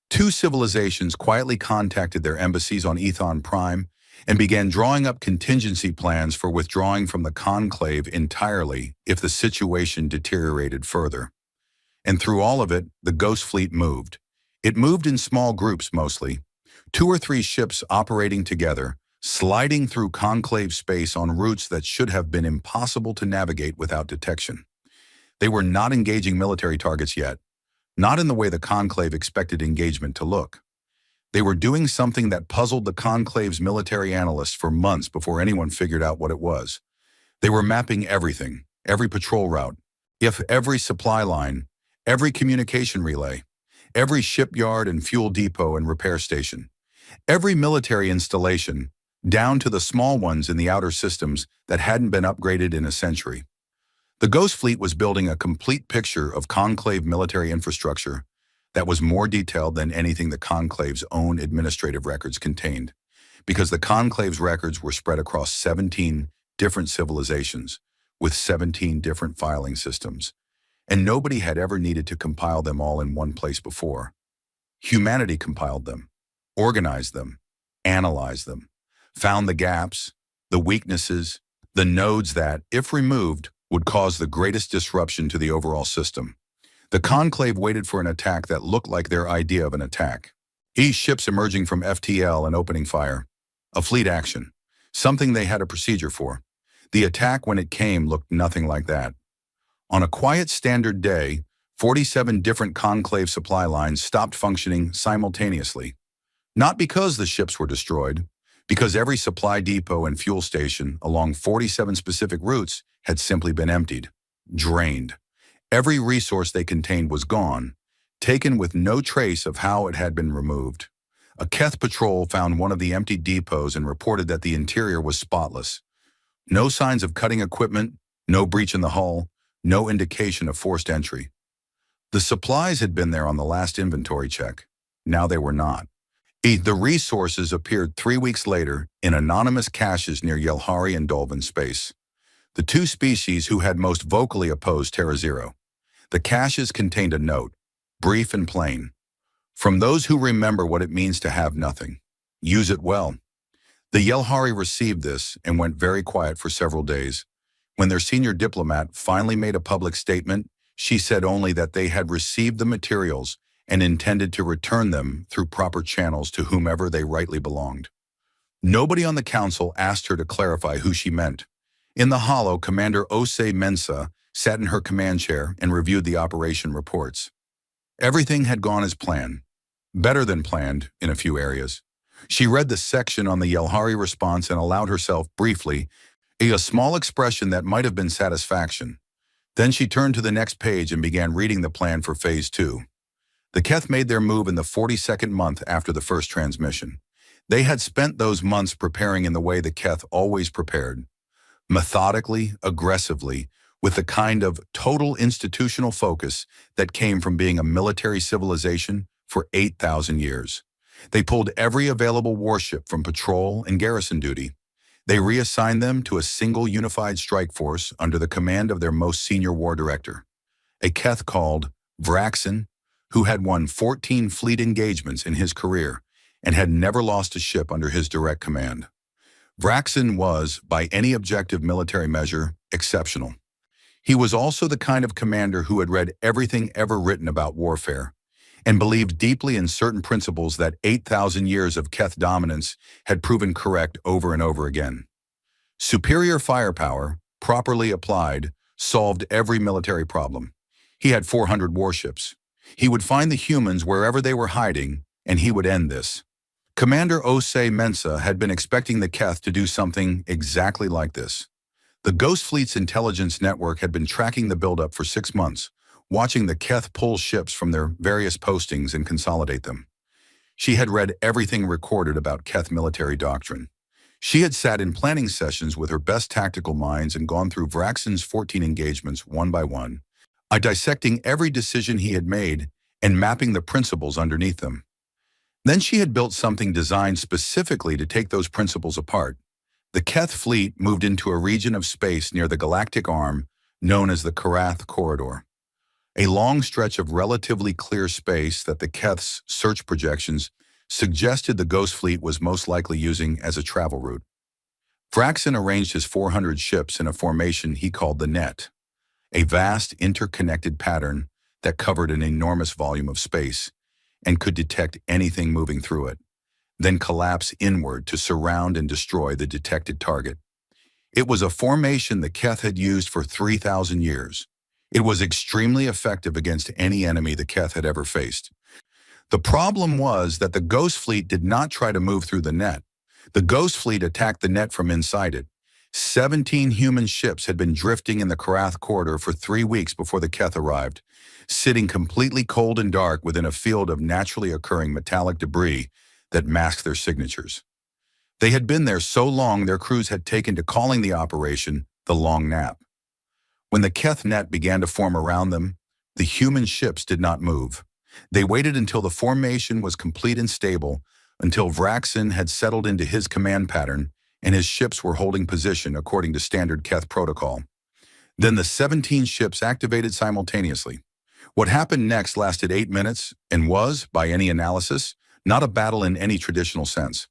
2 civilizations quietly contacted their embassies on Ethon Prime and began drawing up contingency plans for withdrawing from the conclave entirely if the situation deteriorated further. And through all of it, the Ghost Fleet moved. It moved in small groups mostly, 2 or 3 ships operating together, sliding through conclave space on routes that should have been impossible to navigate without detection. They were not engaging military targets yet, not in the way the conclave expected engagement to look. They were doing something that puzzled the conclave's military analysts for months before anyone figured out what it was. They were mapping everything, every patrol route, every supply line, every communication relay, every shipyard and fuel depot and repair station, every military installation, down to the small ones in the outer systems that hadn't been upgraded in a century. The Ghost Fleet was building a complete picture of conclave military infrastructure that was more detailed than anything the conclave's own administrative records contained, because the conclave's records were spread across 17 different civilizations with 17 different filing systems, and nobody had ever needed to compile them all in one place before. Humanity compiled them, organized them, analyzed them, found the gaps, the weaknesses, the nodes that, if removed, would cause the greatest disruption to the overall system. The conclave waited for an attack that looked like their idea of an attack. Ships emerging from FTL and opening fire. A fleet action. Something they had a procedure for. The attack, when it came, looked nothing like that. On a quiet standard day, 47 different conclave supply lines stopped functioning simultaneously. Not because the ships were destroyed, because every supply depot and fuel station along 47 specific routes had simply been emptied, drained. Every resource they contained was gone, taken with no trace of how it had been removed. A Keth patrol found one of the empty depots and reported that the interior was spotless. No signs of cutting equipment, no breach in the hull, no indication of forced entry. The supplies had been there on the last inventory check. Now they were not. The resources appeared 3 weeks later in anonymous caches near Yelhari and Dolvin space. The 2 species who had most vocally opposed Terra Zero. The caches contained a note, brief and plain. From those who remember what it means to have nothing. Use it well. The Yelhari received this and went very quiet for several days. When their senior diplomat finally made a public statement, she said only that they had received the materials and intended to return them through proper channels to whomever they rightly belonged. Nobody on the council asked her to clarify who she meant. In the hollow, Commander Osei Mensa sat in her command chair and reviewed the operation reports. Everything had gone as planned, better than planned in a few areas. She read the section on the Yelhari response and allowed herself briefly a small expression that might have been satisfaction. Then she turned to the next page and began reading the plan for Phase 2. The Keth made their move in the 42nd month after the first transmission. They had spent those months preparing in the way the Keth always prepared. Methodically, aggressively, with the kind of total institutional focus that came from being a military civilization for 8,000 years. They pulled every available warship from patrol and garrison duty. They reassigned them to a single unified strike force under the command of their most senior war director, a Keth called Vraxin, who had won 14 fleet engagements in his career and had never lost a ship under his direct command. Vraxin was, by any objective military measure, exceptional. He was also the kind of commander who had read everything ever written about warfare and believed deeply in certain principles that 8,000 years of Keth dominance had proven correct over and over again. Superior firepower, properly applied, solved every military problem. He had 400 warships. He would find the humans wherever they were hiding, and he would end this. Commander Osei Mensa had been expecting the Keth to do something exactly like this. The Ghost Fleet's intelligence network had been tracking the buildup for 6 months, watching the Keth pull ships from their various postings and consolidate them. She had read everything recorded about Keth military doctrine. She had sat in planning sessions with her best tactical minds and gone through Vraxin's 14 engagements one by one, dissecting every decision he had made and mapping the principles underneath them. Then she had built something designed specifically to take those principles apart. The Keth fleet moved into a region of space near the galactic arm known as the Karath Corridor, a long stretch of relatively clear space that the Keth's search projections suggested the Ghost Fleet was most likely using as a travel route. Vraxin arranged his 400 ships in a formation he called the Net, a vast interconnected pattern that covered an enormous volume of space and could detect anything moving through it, then collapse inward to surround and destroy the detected target. It was a formation the Keth had used for 3,000 years. It was extremely effective against any enemy the Keth had ever faced. The problem was that the Ghost Fleet did not try to move through the net. The Ghost Fleet attacked the net from inside it. 17 human ships had been drifting in the Karath corridor for 3 weeks before the Keth arrived, sitting completely cold and dark within a field of naturally occurring metallic debris that masked their signatures. They had been there so long their crews had taken to calling the operation the Long Nap. When the Keth net began to form around them, the human ships did not move. They waited until the formation was complete and stable, until Vraxin had settled into his command pattern and his ships were holding position according to standard Keth protocol. Then the 17 ships activated simultaneously. What happened next lasted 8 minutes and was, by any analysis, not a battle in any traditional sense.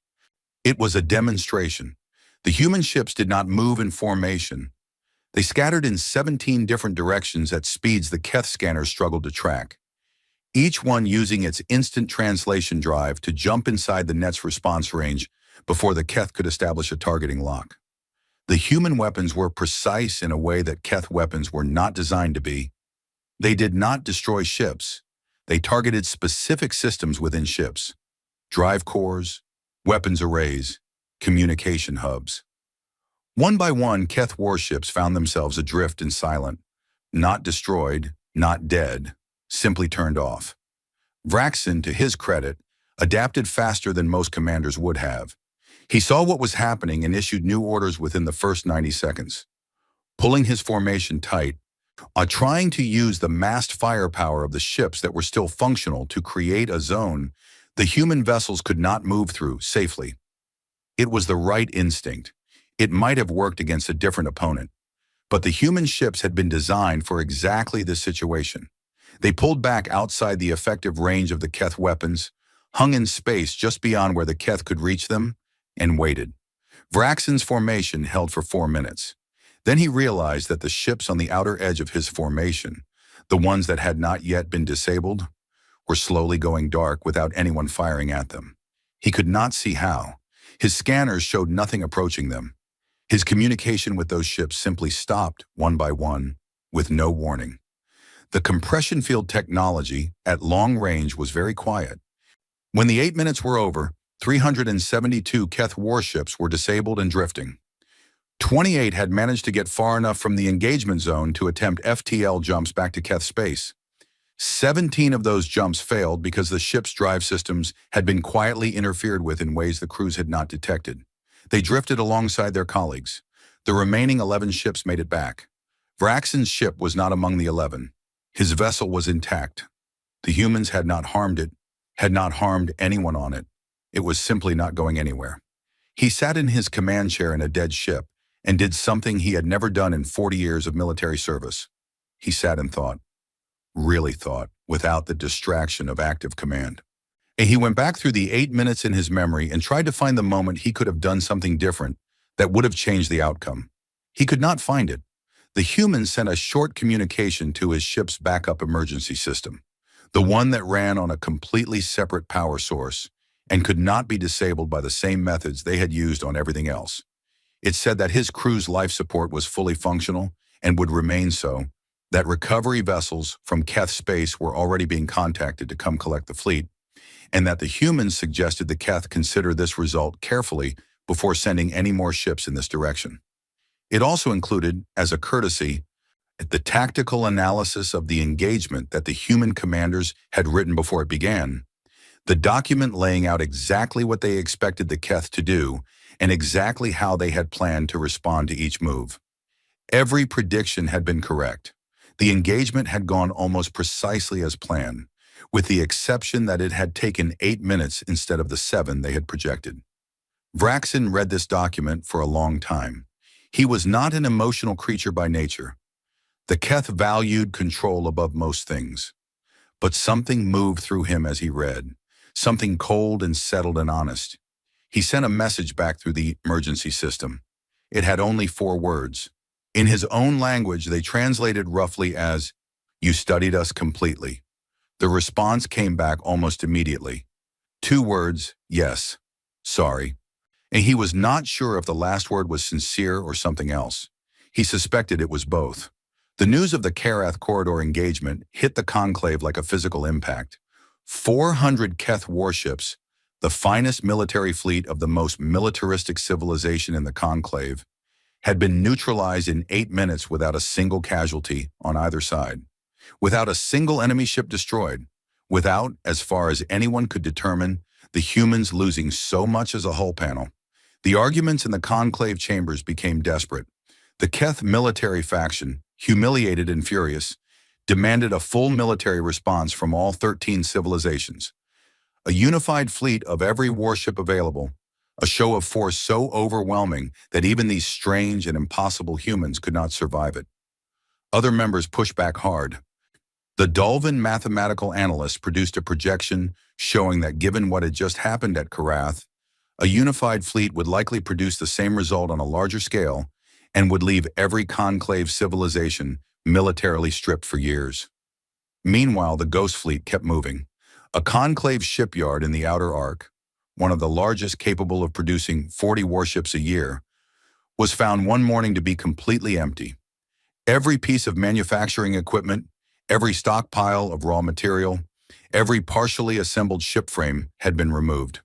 It was a demonstration. The human ships did not move in formation. They scattered in 17 different directions at speeds the Keth scanners struggled to track, each one using its instant translation drive to jump inside the net's response range before the Keth could establish a targeting lock. The human weapons were precise in a way that Keth weapons were not designed to be. They did not destroy ships. They targeted specific systems within ships: drive cores, weapons arrays, communication hubs. One by one, Keth warships found themselves adrift and silent, not destroyed, not dead, simply turned off. Vraxin, to his credit, adapted faster than most commanders would have. He saw what was happening and issued new orders within the first 90 seconds. Pulling his formation tight, trying to use the massed firepower of the ships that were still functional to create a zone the human vessels could not move through safely. It was the right instinct. It might have worked against a different opponent, but the human ships had been designed for exactly this situation. They pulled back outside the effective range of the Keth weapons, hung in space just beyond where the Keth could reach them, and waited. Vraxin's formation held for 4 minutes. Then he realized that the ships on the outer edge of his formation, the ones that had not yet been disabled, were slowly going dark without anyone firing at them. He could not see how. His scanners showed nothing approaching them. His communication with those ships simply stopped one by one, with no warning. The compression field technology at long range was very quiet. When the 8 minutes were over, 372 Keth warships were disabled and drifting. 28 had managed to get far enough from the engagement zone to attempt FTL jumps back to Keth space. 17 of those jumps failed because the ship's drive systems had been quietly interfered with in ways the crews had not detected. They drifted alongside their colleagues. The remaining 11 ships made it back. Vraxin's ship was not among the 11. His vessel was intact. The humans had not harmed it, had not harmed anyone on it. It was simply not going anywhere. He sat in his command chair in a dead ship and did something he had never done in 40 years of military service. He sat and thought. Really thought, without the distraction of active command. And he went back through the 8 minutes in his memory and tried to find the moment he could have done something different, that would have changed the outcome. He could not find it. The humans sent a short communication to his ship's backup emergency system, the one that ran on a completely separate power source and could not be disabled by the same methods they had used on everything else. It said that his crew's life support was fully functional and would remain so, that recovery vessels from Keth space were already being contacted to come collect the fleet, and that the humans suggested the Keth consider this result carefully before sending any more ships in this direction. It also included, as a courtesy, the tactical analysis of the engagement that the human commanders had written before it began, the document laying out exactly what they expected the Keth to do and exactly how they had planned to respond to each move. Every prediction had been correct. The engagement had gone almost precisely as planned, with the exception that it had taken 8 minutes instead of the 7 they had projected. Vraxin read this document for a long time. He was not an emotional creature by nature. The Keth valued control above most things. But something moved through him as he read, something cold and settled and honest. He sent a message back through the emergency system. It had only 4 words. In his own language, they translated roughly as, "You studied us completely." The response came back almost immediately. 2 words, "Yes, sorry." And he was not sure if the last word was sincere or something else. He suspected it was both. The news of the Karath corridor engagement hit the Conclave like a physical impact. 400 Keth warships, the finest military fleet of the most militaristic civilization in the Conclave, had been neutralized in 8 minutes without a single casualty on either side, without a single enemy ship destroyed, without, as far as anyone could determine, the humans losing so much as a hull panel. The arguments in the Conclave chambers became desperate. The Keth military faction, humiliated and furious, demanded a full military response from all 13 civilizations. A unified fleet of every warship available, a show of force so overwhelming that even these strange and impossible humans could not survive it. Other members pushed back hard. The Dulvan mathematical analyst produced a projection showing that given what had just happened at Karath, a unified fleet would likely produce the same result on a larger scale and would leave every Conclave civilization militarily stripped for years. Meanwhile, the Ghost Fleet kept moving. A Conclave shipyard in the Outer Arc, one of the largest capable of producing 40 warships a year, was found one morning to be completely empty. Every piece of manufacturing equipment, every stockpile of raw material, every partially assembled ship frame had been removed.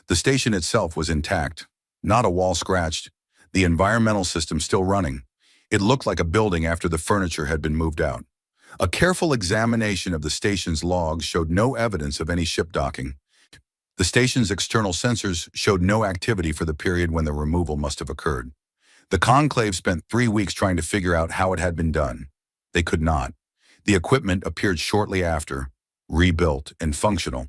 The station itself was intact, not a wall scratched, the environmental system still running. It looked like a building after the furniture had been moved out. A careful examination of the station's logs showed no evidence of any ship docking. The station's external sensors showed no activity for the period when the removal must have occurred. The Conclave spent 3 weeks trying to figure out how it had been done. They could not. The equipment appeared shortly after, rebuilt and functional,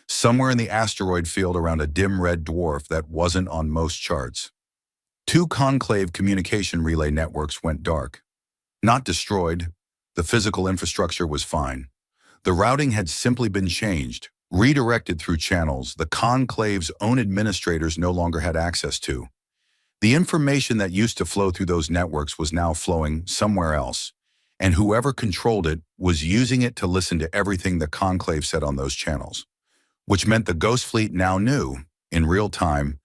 somewhere in the asteroid field around a dim red dwarf that wasn't on most charts. 2 Conclave communication relay networks went dark. Not destroyed. The physical infrastructure was fine. The routing had simply been changed, redirected through channels the Conclave's own administrators no longer had access to. The information that used to flow through those networks was now flowing somewhere else, and whoever controlled it was using it to listen to everything the Conclave said on those channels, which meant the Ghost Fleet now knew, in real time,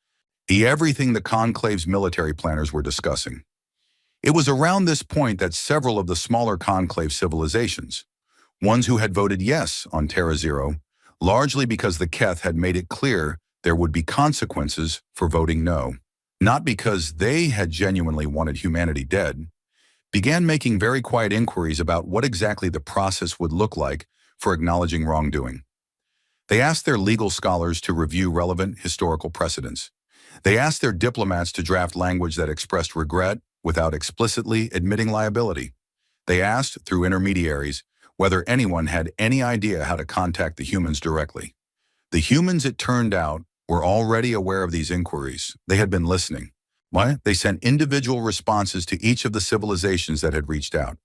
everything the Conclave's military planners were discussing. It was around this point that several of the smaller Conclave civilizations, ones who had voted yes on Terra Zero, largely because the Keth had made it clear there would be consequences for voting no, not because they had genuinely wanted humanity dead, began making very quiet inquiries about what exactly the process would look like for acknowledging wrongdoing. They asked their legal scholars to review relevant historical precedents. They asked their diplomats to draft language that expressed regret without explicitly admitting liability. They asked, through intermediaries, whether anyone had any idea how to contact the humans directly. The humans, it turned out, were already aware of these inquiries. They had been listening. Why? They sent individual responses to each of the civilizations that had reached out.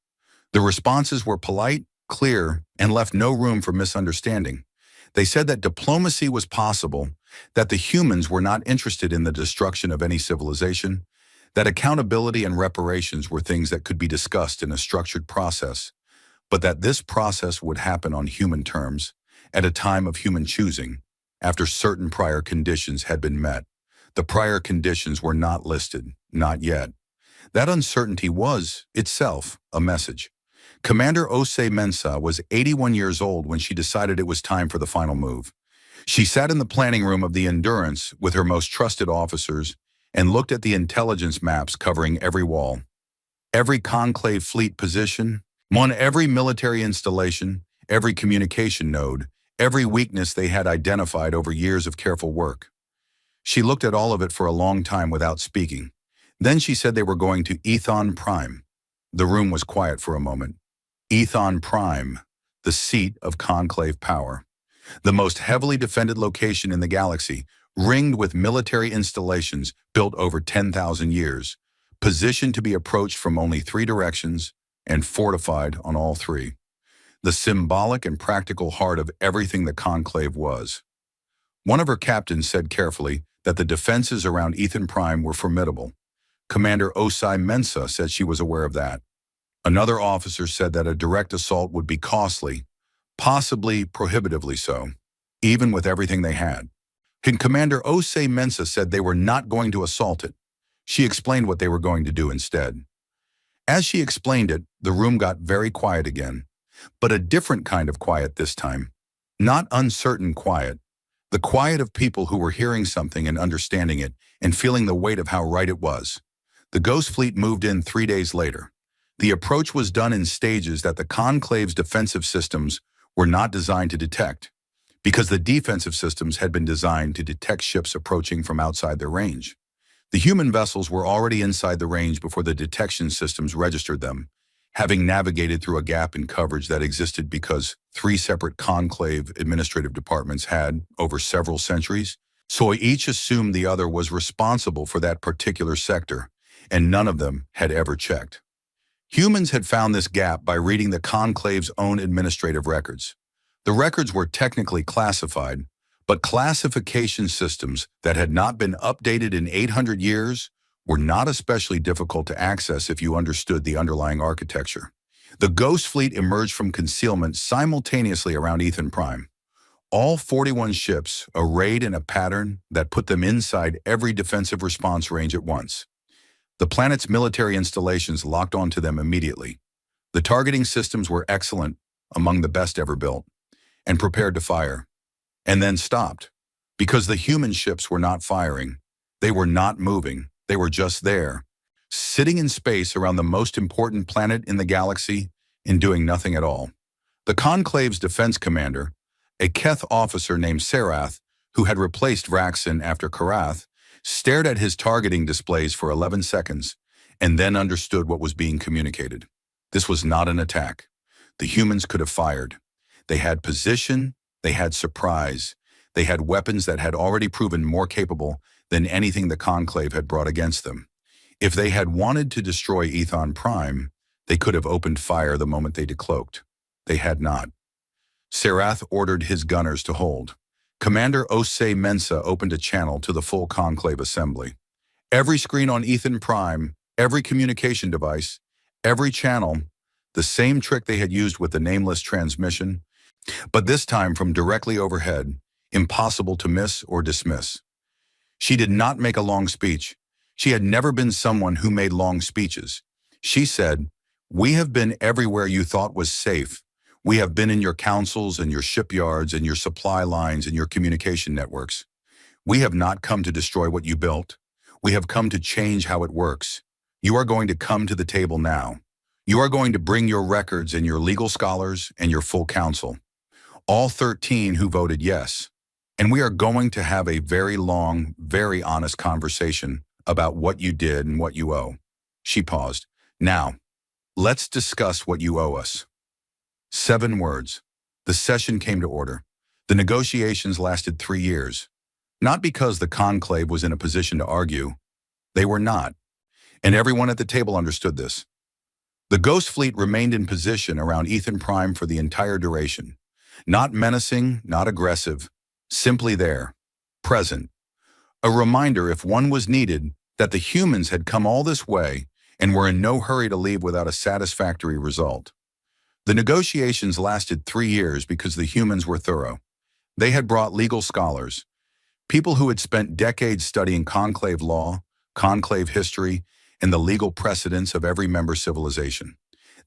The responses were polite, clear, and left no room for misunderstanding. They said that diplomacy was possible, that the humans were not interested in the destruction of any civilization, that accountability and reparations were things that could be discussed in a structured process, but that this process would happen on human terms, at a time of human choosing, after certain prior conditions had been met. The prior conditions were not listed, not yet. That uncertainty was, itself, a message. Commander Osei Mensah was 81 years old when she decided it was time for the final move. She sat in the planning room of the Endurance with her most trusted officers and looked at the intelligence maps covering every wall, every conclave fleet position, every military installation, every communication node, every weakness they had identified over years of careful work. She looked at all of it for a long time without speaking. Then she said they were going to Ethon Prime. The room was quiet for a moment. Ethon Prime, the seat of conclave power. The most heavily defended location in the galaxy, ringed with military installations built over 10,000 years, positioned to be approached from only 3 directions and fortified on all 3. The symbolic and practical heart of everything the conclave was. One of her captains said carefully that the defenses around Ethon Prime were formidable. Commander Osei Mensah said she was aware of that. Another officer said that a direct assault would be costly, possibly prohibitively so, even with everything they had. And Commander Osei Mensah said they were not going to assault it. She explained what they were going to do instead. As she explained it, the room got very quiet again, but a different kind of quiet this time. Not uncertain quiet. The quiet of people who were hearing something and understanding it and feeling the weight of how right it was. The Ghost Fleet moved in 3 days later. The approach was done in stages that the Conclave's defensive systems were not designed to detect, because the defensive systems had been designed to detect ships approaching from outside their range. The human vessels were already inside the range before the detection systems registered them, having navigated through a gap in coverage that existed because 3 separate conclave administrative departments had, over several centuries, so each assumed the other was responsible for that particular sector, and none of them had ever checked. Humans had found this gap by reading the conclave's own administrative records. The records were technically classified, but classification systems that had not been updated in 800 years were not especially difficult to access if you understood the underlying architecture. The Ghost Fleet emerged from concealment simultaneously around Ethon Prime. All 41 ships arrayed in a pattern that put them inside every defensive response range at once. The planet's military installations locked onto them immediately. The targeting systems were excellent, among the best ever built, and prepared to fire. And then stopped, because the human ships were not firing. They were not moving. They were just there, sitting in space around the most important planet in the galaxy and doing nothing at all. The Conclave's defense commander, a Keth officer named Sarath, who had replaced Vraxin after Karath, stared at his targeting displays for 11 seconds and then understood what was being communicated. This was not an attack. The humans could have fired. They had position, they had surprise, they had weapons that had already proven more capable than anything the Conclave had brought against them. If they had wanted to destroy Ethon Prime, they could have opened fire the moment they decloaked. They had not. Sarath ordered his gunners to hold. Commander Osei Mensah opened a channel to the full Conclave assembly. Every screen on Ethon Prime, every communication device, every channel, the same trick they had used with the nameless transmission, but this time from directly overhead, impossible to miss or dismiss. She did not make a long speech. She had never been someone who made long speeches. She said, "We have been everywhere you thought was safe. We have been in your councils and your shipyards and your supply lines and your communication networks. We have not come to destroy what you built. We have come to change how it works. You are going to come to the table now. You are going to bring your records and your legal scholars and your full council, all 13 who voted yes. And we are going to have a very long, very honest conversation about what you did and what you owe." She paused. "Now, let's discuss what you owe us." 7 words. The session came to order. The negotiations lasted 3 years. Not because the Conclave was in a position to argue. They were not. And everyone at the table understood this. The Ghost Fleet remained in position around Ethon Prime for the entire duration. Not menacing, not aggressive, simply there, present. A reminder if one was needed that the humans had come all this way and were in no hurry to leave without a satisfactory result. The negotiations lasted 3 years because the humans were thorough. They had brought legal scholars, people who had spent decades studying conclave law, conclave history, and the legal precedents of every member civilization.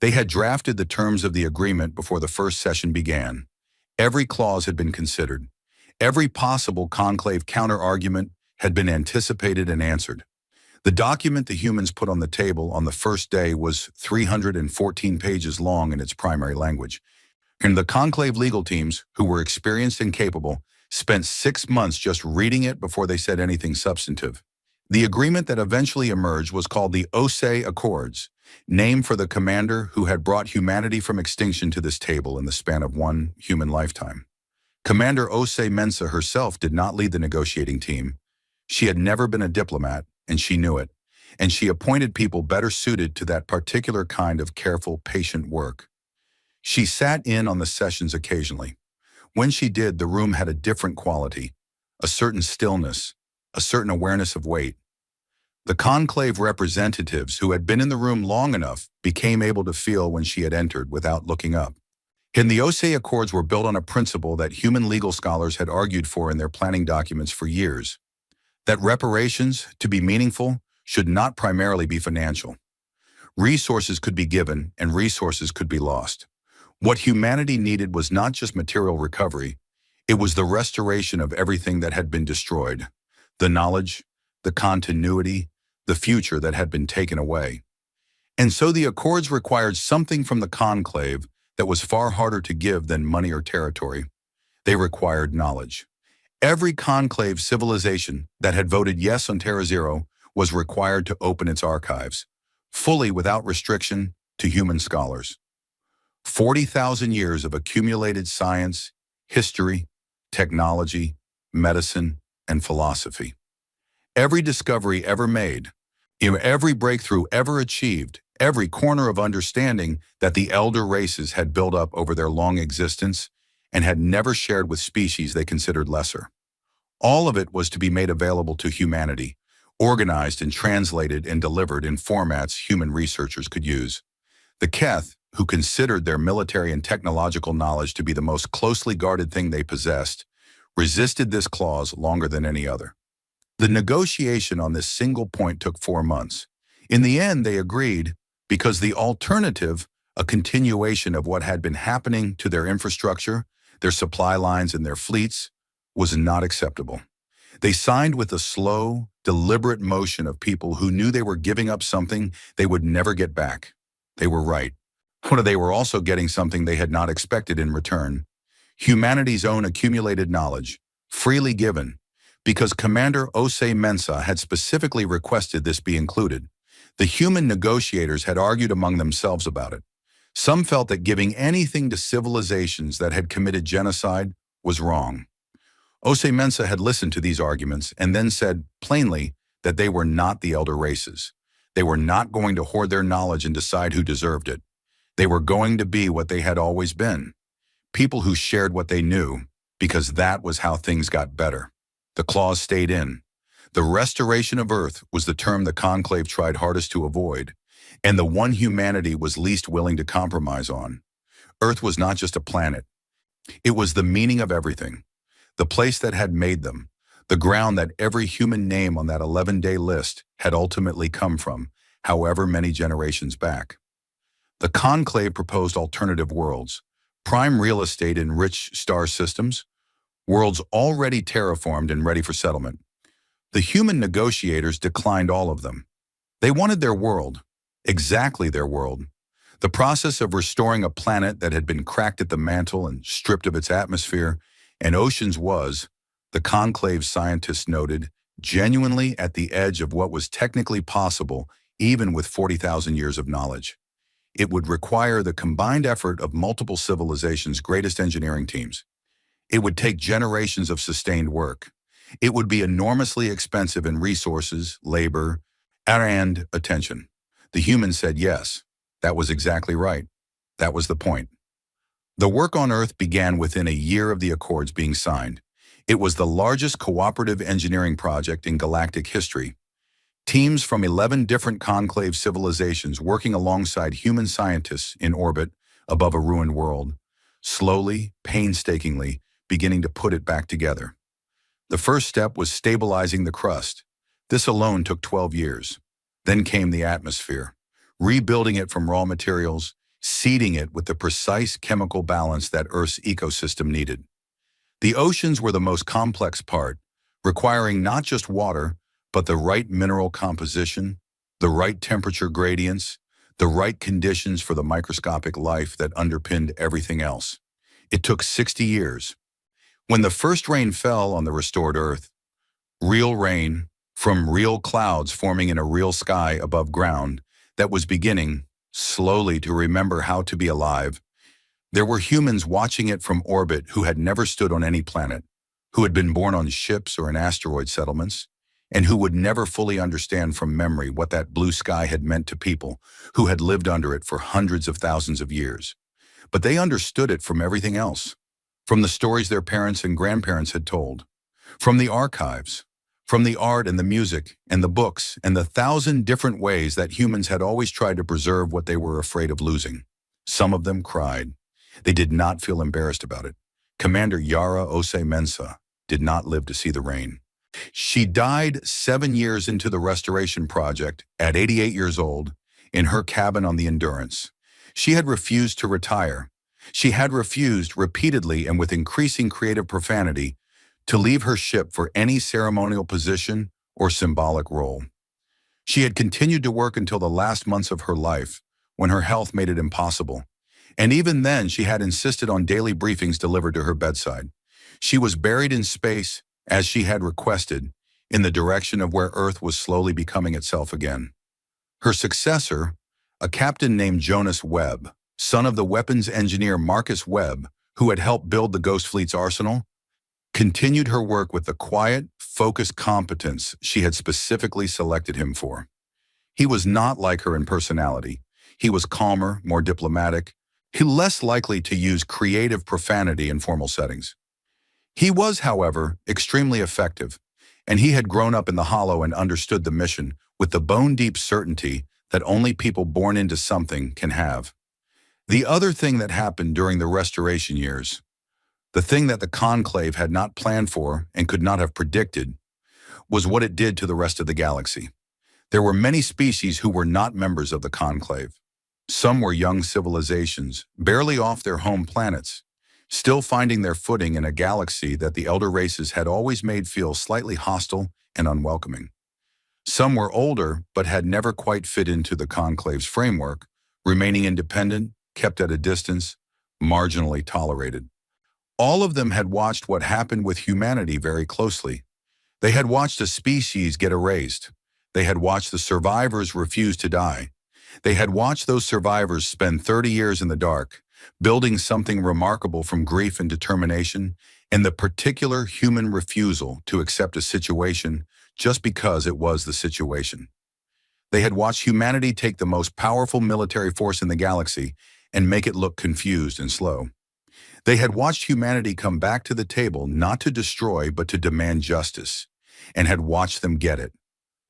They had drafted the terms of the agreement before the first session began. Every clause had been considered. Every possible conclave counter-argument had been anticipated and answered. The document the humans put on the table on the first day was 314 pages long in its primary language. And the conclave legal teams, who were experienced and capable, spent 6 months just reading it before they said anything substantive. The agreement that eventually emerged was called the HFY Accords, named for the commander who had brought humanity from extinction to this table in the span of one human lifetime. Commander HFY Mensa herself did not lead the negotiating team. She had never been a diplomat, and she knew it, and she appointed people better suited to that particular kind of careful, patient work. She sat in on the sessions occasionally. When she did, the room had a different quality, a certain stillness, a certain awareness of weight. The conclave representatives who had been in the room long enough became able to feel when she had entered without looking up. And the HFY Accords were built on a principle that human legal scholars had argued for in their planning documents for years, that reparations, to be meaningful, should not primarily be financial. Resources could be given and resources could be lost. What humanity needed was not just material recovery, it was the restoration of everything that had been destroyed, the knowledge, the continuity, the future that had been taken away. And so the Accords required something from the conclave that was far harder to give than money or territory. They required knowledge. Every conclave civilization that had voted yes on Terra Zero was required to open its archives, fully without restriction, to human scholars. 40,000 years of accumulated science, history, technology, medicine, and philosophy. Every discovery ever made, every breakthrough ever achieved, every corner of understanding that the elder races had built up over their long existence and had never shared with species they considered lesser. All of it was to be made available to humanity, organized and translated and delivered in formats human researchers could use. The Keth, who considered their military and technological knowledge to be the most closely guarded thing they possessed, resisted this clause longer than any other. The negotiation on this single point took 4 months. In the end, they agreed because the alternative, a continuation of what had been happening to their infrastructure, their supply lines and their fleets, was not acceptable. They signed with the slow, deliberate motion of people who knew they were giving up something they would never get back. They were right. But they were also getting something they had not expected in return. Humanity's own accumulated knowledge, freely given, because Commander HFY Mensa had specifically requested this be included. The human negotiators had argued among themselves about it. Some felt that giving anything to civilizations that had committed genocide was wrong. HFY Mensa had listened to these arguments and then said plainly that they were not the elder races. They were not going to hoard their knowledge and decide who deserved it. They were going to be what they had always been, people who shared what they knew, because that was how things got better. The clause stayed in. The restoration of Earth was the term the conclave tried hardest to avoid, and the one humanity was least willing to compromise on. Earth was not just a planet. It was the meaning of everything, the place that had made them, the ground that every human name on that 11-day list had ultimately come from, however many generations back. The conclave proposed alternative worlds, prime real estate in rich star systems, worlds already terraformed and ready for settlement. The human negotiators declined all of them. They wanted their world, exactly their world. The process of restoring a planet that had been cracked at the mantle and stripped of its atmosphere and oceans was, the conclave scientists noted, genuinely at the edge of what was technically possible even with 40,000 years of knowledge. It would require the combined effort of multiple civilizations' greatest engineering teams. It would take generations of sustained work. It would be enormously expensive in resources, labor, and attention. The humans said yes. That was exactly right. That was the point. The work on Earth began within a year of the Accords being signed. It was the largest cooperative engineering project in galactic history. Teams from 11 different conclave civilizations working alongside human scientists in orbit above a ruined world, slowly, painstakingly beginning to put it back together. The first step was stabilizing the crust. This alone took 12 years. Then came the atmosphere, rebuilding it from raw materials, seeding it with the precise chemical balance that Earth's ecosystem needed. The oceans were the most complex part, requiring not just water, but the right mineral composition, the right temperature gradients, the right conditions for the microscopic life that underpinned everything else. It took 60 years. When the first rain fell on the restored Earth, real rain, from real clouds forming in a real sky above ground that was beginning, slowly, to remember how to be alive, there were humans watching it from orbit who had never stood on any planet, who had been born on ships or in asteroid settlements, and who would never fully understand from memory what that blue sky had meant to people who had lived under it for hundreds of thousands of years. But they understood it from everything else, from the stories their parents and grandparents had told, from the archives, from the art and the music and the books and the thousand different ways that humans had always tried to preserve what they were afraid of losing. Some of them cried. They did not feel embarrassed about it. Commander Yara Ose Mensah did not live to see the rain. She died 7 years into the restoration project at 88 years old in her cabin on the Endurance. She had refused to retire. She had refused repeatedly and with increasing creative profanity to leave her ship for any ceremonial position or symbolic role. She had continued to work until the last months of her life, when her health made it impossible. And even then, she had insisted on daily briefings delivered to her bedside. She was buried in space, as she had requested, in the direction of where Earth was slowly becoming itself again. Her successor, a captain named Jonas Webb, son of the weapons engineer Marcus Webb, who had helped build the Ghost Fleet's arsenal, continued her work with the quiet, focused competence she had specifically selected him for. He was not like her in personality. He was calmer, more diplomatic, less likely to use creative profanity in formal settings. He was, however, extremely effective, and he had grown up in the hollow and understood the mission with the bone-deep certainty that only people born into something can have. The other thing that happened during the restoration years, the thing that the conclave had not planned for and could not have predicted, was what it did to the rest of the galaxy. There were many species who were not members of the conclave. Some were young civilizations, barely off their home planets, still finding their footing in a galaxy that the elder races had always made feel slightly hostile and unwelcoming. Some were older but had never quite fit into the conclave's framework, remaining independent, kept at a distance, marginally tolerated. All of them had watched what happened with humanity very closely. They had watched a species get erased. They had watched the survivors refuse to die. They had watched those survivors spend 30 years in the dark, building something remarkable from grief and determination, and the particular human refusal to accept a situation just because it was the situation. They had watched humanity take the most powerful military force in the galaxy and make it look confused and slow. They had watched humanity come back to the table not to destroy but to demand justice, and had watched them get it.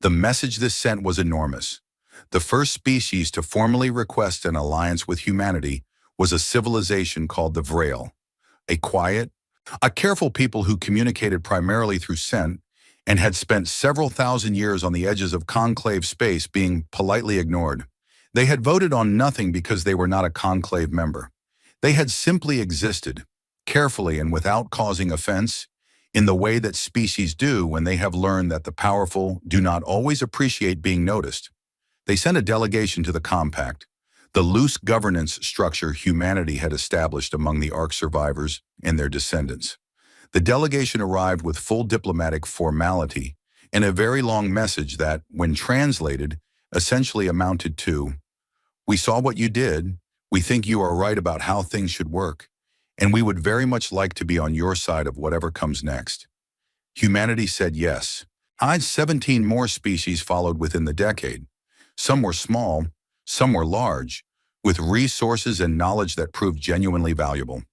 The message this sent was enormous. The first species to formally request an alliance with humanity was a civilization called the Vrail, a quiet, careful people who communicated primarily through scent and had spent several thousand years on the edges of conclave space being politely ignored. They had voted on nothing because they were not a conclave member. They had simply existed, carefully and without causing offense, in the way that species do when they have learned that the powerful do not always appreciate being noticed. They sent a delegation to the Compact, the loose governance structure humanity had established among the Ark survivors and their descendants. The delegation arrived with full diplomatic formality and a very long message that, when translated, essentially amounted to, "We saw what you did. We think you are right about how things should work, and we would very much like to be on your side of whatever comes next." Humanity said yes. 17 more species followed within the decade. Some were small, some were large, with resources and knowledge that proved genuinely valuable.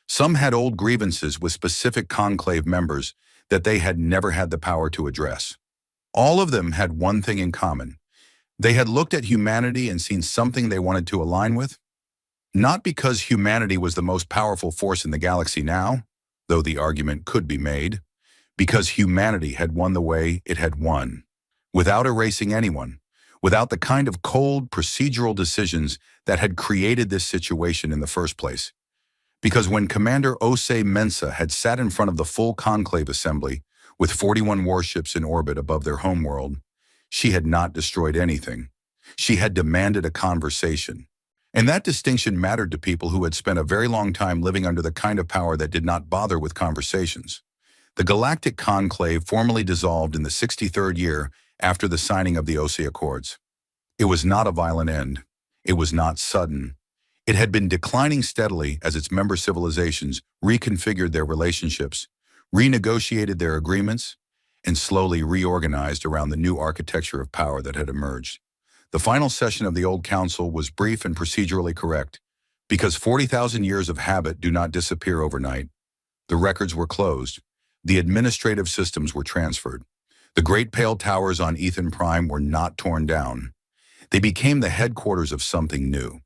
Some had old grievances with specific conclave members that they had never had the power to address. All of them had one thing in common. They had looked at humanity and seen something they wanted to align with. Not because humanity was the most powerful force in the galaxy now, though the argument could be made, because humanity had won the way it had won, without erasing anyone, without the kind of cold, procedural decisions that had created this situation in the first place. Because when Commander Osei Mensa had sat in front of the full conclave assembly, with 41 warships in orbit above their homeworld, she had not destroyed anything. She had demanded a conversation. And that distinction mattered to people who had spent a very long time living under the kind of power that did not bother with conversations. The Galactic Conclave formally dissolved in the 63rd year after the signing of the Osei Accords. It was not a violent end. It was not sudden. It had been declining steadily as its member civilizations reconfigured their relationships, renegotiated their agreements, and slowly reorganized around the new architecture of power that had emerged. The final session of the old council was brief and procedurally correct, because 40,000 years of habit do not disappear overnight. The records were closed. The administrative systems were transferred. The Great Pale Towers on Ethan Prime were not torn down. They became the headquarters of something new.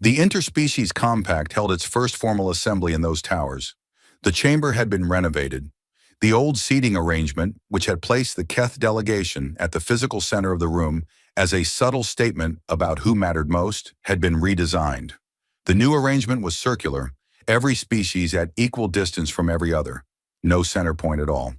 The Interspecies Compact held its first formal assembly in those towers. The chamber had been renovated. The old seating arrangement, which had placed the Keth delegation at the physical center of the room as a subtle statement about who mattered most, had been redesigned. The new arrangement was circular, every species at equal distance from every other. No center point at all.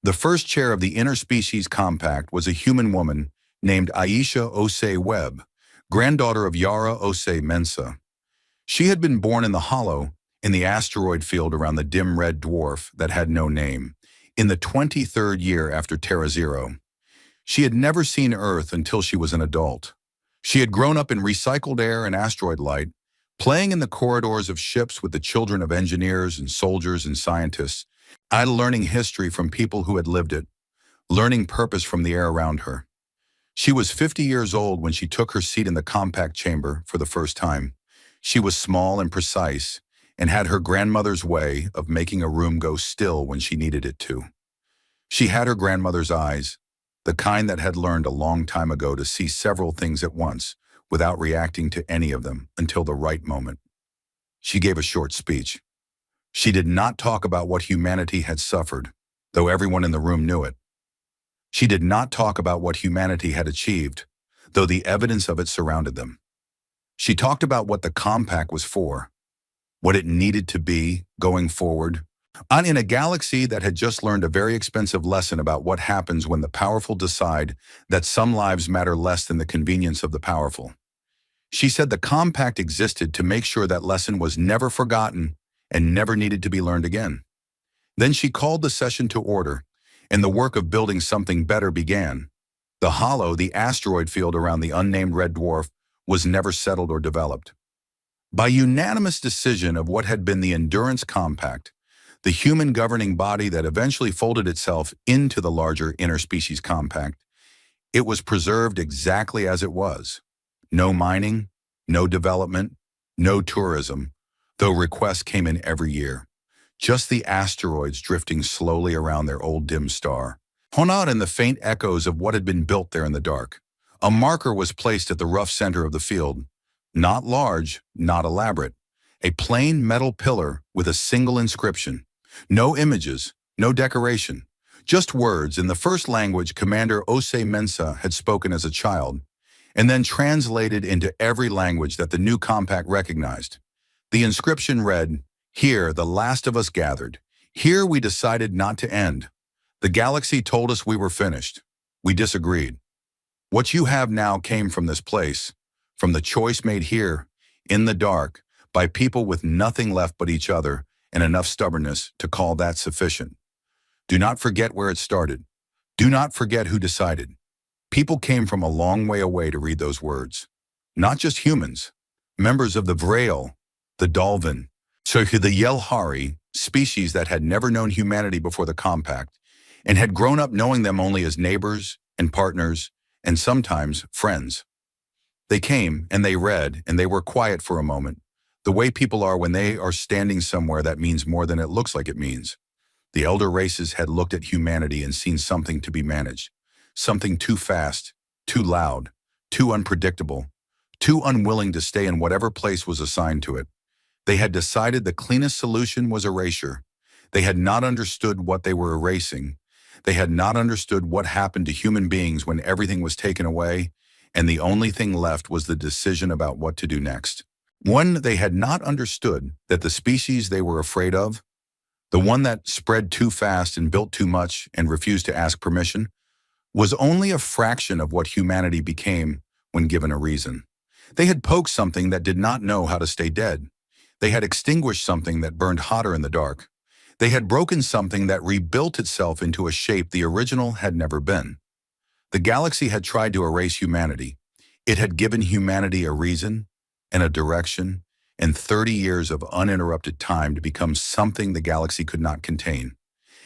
The first chair of the Interspecies Compact was a human woman named Aisha Osei Webb, granddaughter of Yara Osei Mensa. She had been born in the Hollow, in the asteroid field around the dim red dwarf that had no name, in the 23rd year after Terra Zero. She had never seen Earth until she was an adult. She had grown up in recycled air and asteroid light, playing in the corridors of ships with the children of engineers and soldiers and scientists, learning history from people who had lived it, learning purpose from the air around her. She was 50 years old when she took her seat in the compact chamber for the first time. She was small and precise, and had her grandmother's way of making a room go still when she needed it to. She had her grandmother's eyes, the kind that had learned a long time ago to see several things at once, without reacting to any of them until the right moment. She gave a short speech. She did not talk about what humanity had suffered, though everyone in the room knew it. She did not talk about what humanity had achieved, though the evidence of it surrounded them. She talked about what the compact was for, what it needed to be going forward, in a galaxy that had just learned a very expensive lesson about what happens when the powerful decide that some lives matter less than the convenience of the powerful. She said the compact existed to make sure that lesson was never forgotten and never needed to be learned again. Then she called the session to order, and the work of building something better began. The Hollow, the asteroid field around the unnamed red dwarf, was never settled or developed. By unanimous decision of what had been the Endurance Compact, the human governing body that eventually folded itself into the larger Interspecies Compact, it was preserved exactly as it was. No mining, no development, no tourism, though requests came in every year. Just the asteroids drifting slowly around their old dim star. Honad and the faint echoes of what had been built there in the dark. A marker was placed at the rough center of the field. Not large, not elaborate. A plain metal pillar with a single inscription. No images, no decoration. Just words in the first language Commander Osei Mensa had spoken as a child, and then translated into every language that the new compact recognized. The inscription read, "Here the last of us gathered. Here we decided not to end. The galaxy told us we were finished. We disagreed. What you have now came from this place, from the choice made here, in the dark, by people with nothing left but each other and enough stubbornness to call that sufficient. Do not forget where it started. Do not forget who decided. People came from a long way away to read those words. Not just humans, members of the Vrail, the Dolvin, so the Yelhari, species that had never known humanity before the compact, and had grown up knowing them only as neighbors and partners and sometimes friends. They came and they read and they were quiet for a moment, the way people are when they are standing somewhere that means more than it looks like it means. The elder races had looked at humanity and seen something to be managed, something too fast, too loud, too unpredictable, too unwilling to stay in whatever place was assigned to it. They had decided the cleanest solution was erasure. They had not understood what they were erasing. They had not understood what happened to human beings when everything was taken away, and the only thing left was the decision about what to do next. One, they had not understood that the species they were afraid of, the one that spread too fast and built too much and refused to ask permission, was only a fraction of what humanity became when given a reason. They had poked something that did not know how to stay dead. They had extinguished something that burned hotter in the dark. They had broken something that rebuilt itself into a shape the original had never been. The galaxy had tried to erase humanity. It had given humanity a reason and a direction and 30 years of uninterrupted time to become something the galaxy could not contain.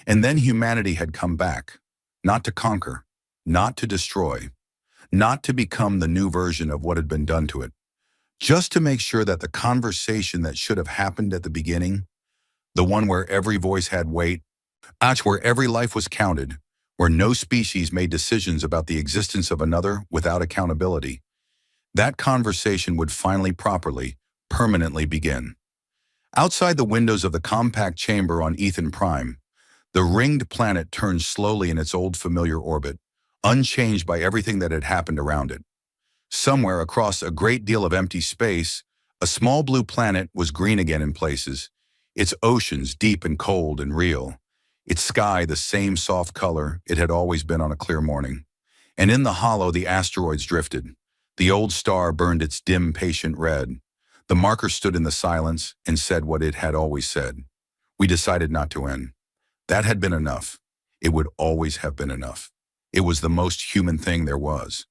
And then humanity had come back, not to conquer, not to destroy, not to become the new version of what had been done to it, just to make sure that the conversation that should have happened at the beginning, the one where every voice had weight, where every life was counted, where no species made decisions about the existence of another without accountability, that conversation would finally properly, permanently begin. Outside the windows of the compact chamber on Ethan Prime, the ringed planet turned slowly in its old familiar orbit, unchanged by everything that had happened around it. Somewhere across a great deal of empty space, a small blue planet was green again in places, its oceans deep and cold and real, its sky the same soft color it had always been on a clear morning. And in the hollow the asteroids drifted. The old star burned its dim, patient red. The marker stood in the silence and said what it had always said. We decided not to end. That had been enough. It would always have been enough. It was the most human thing there was.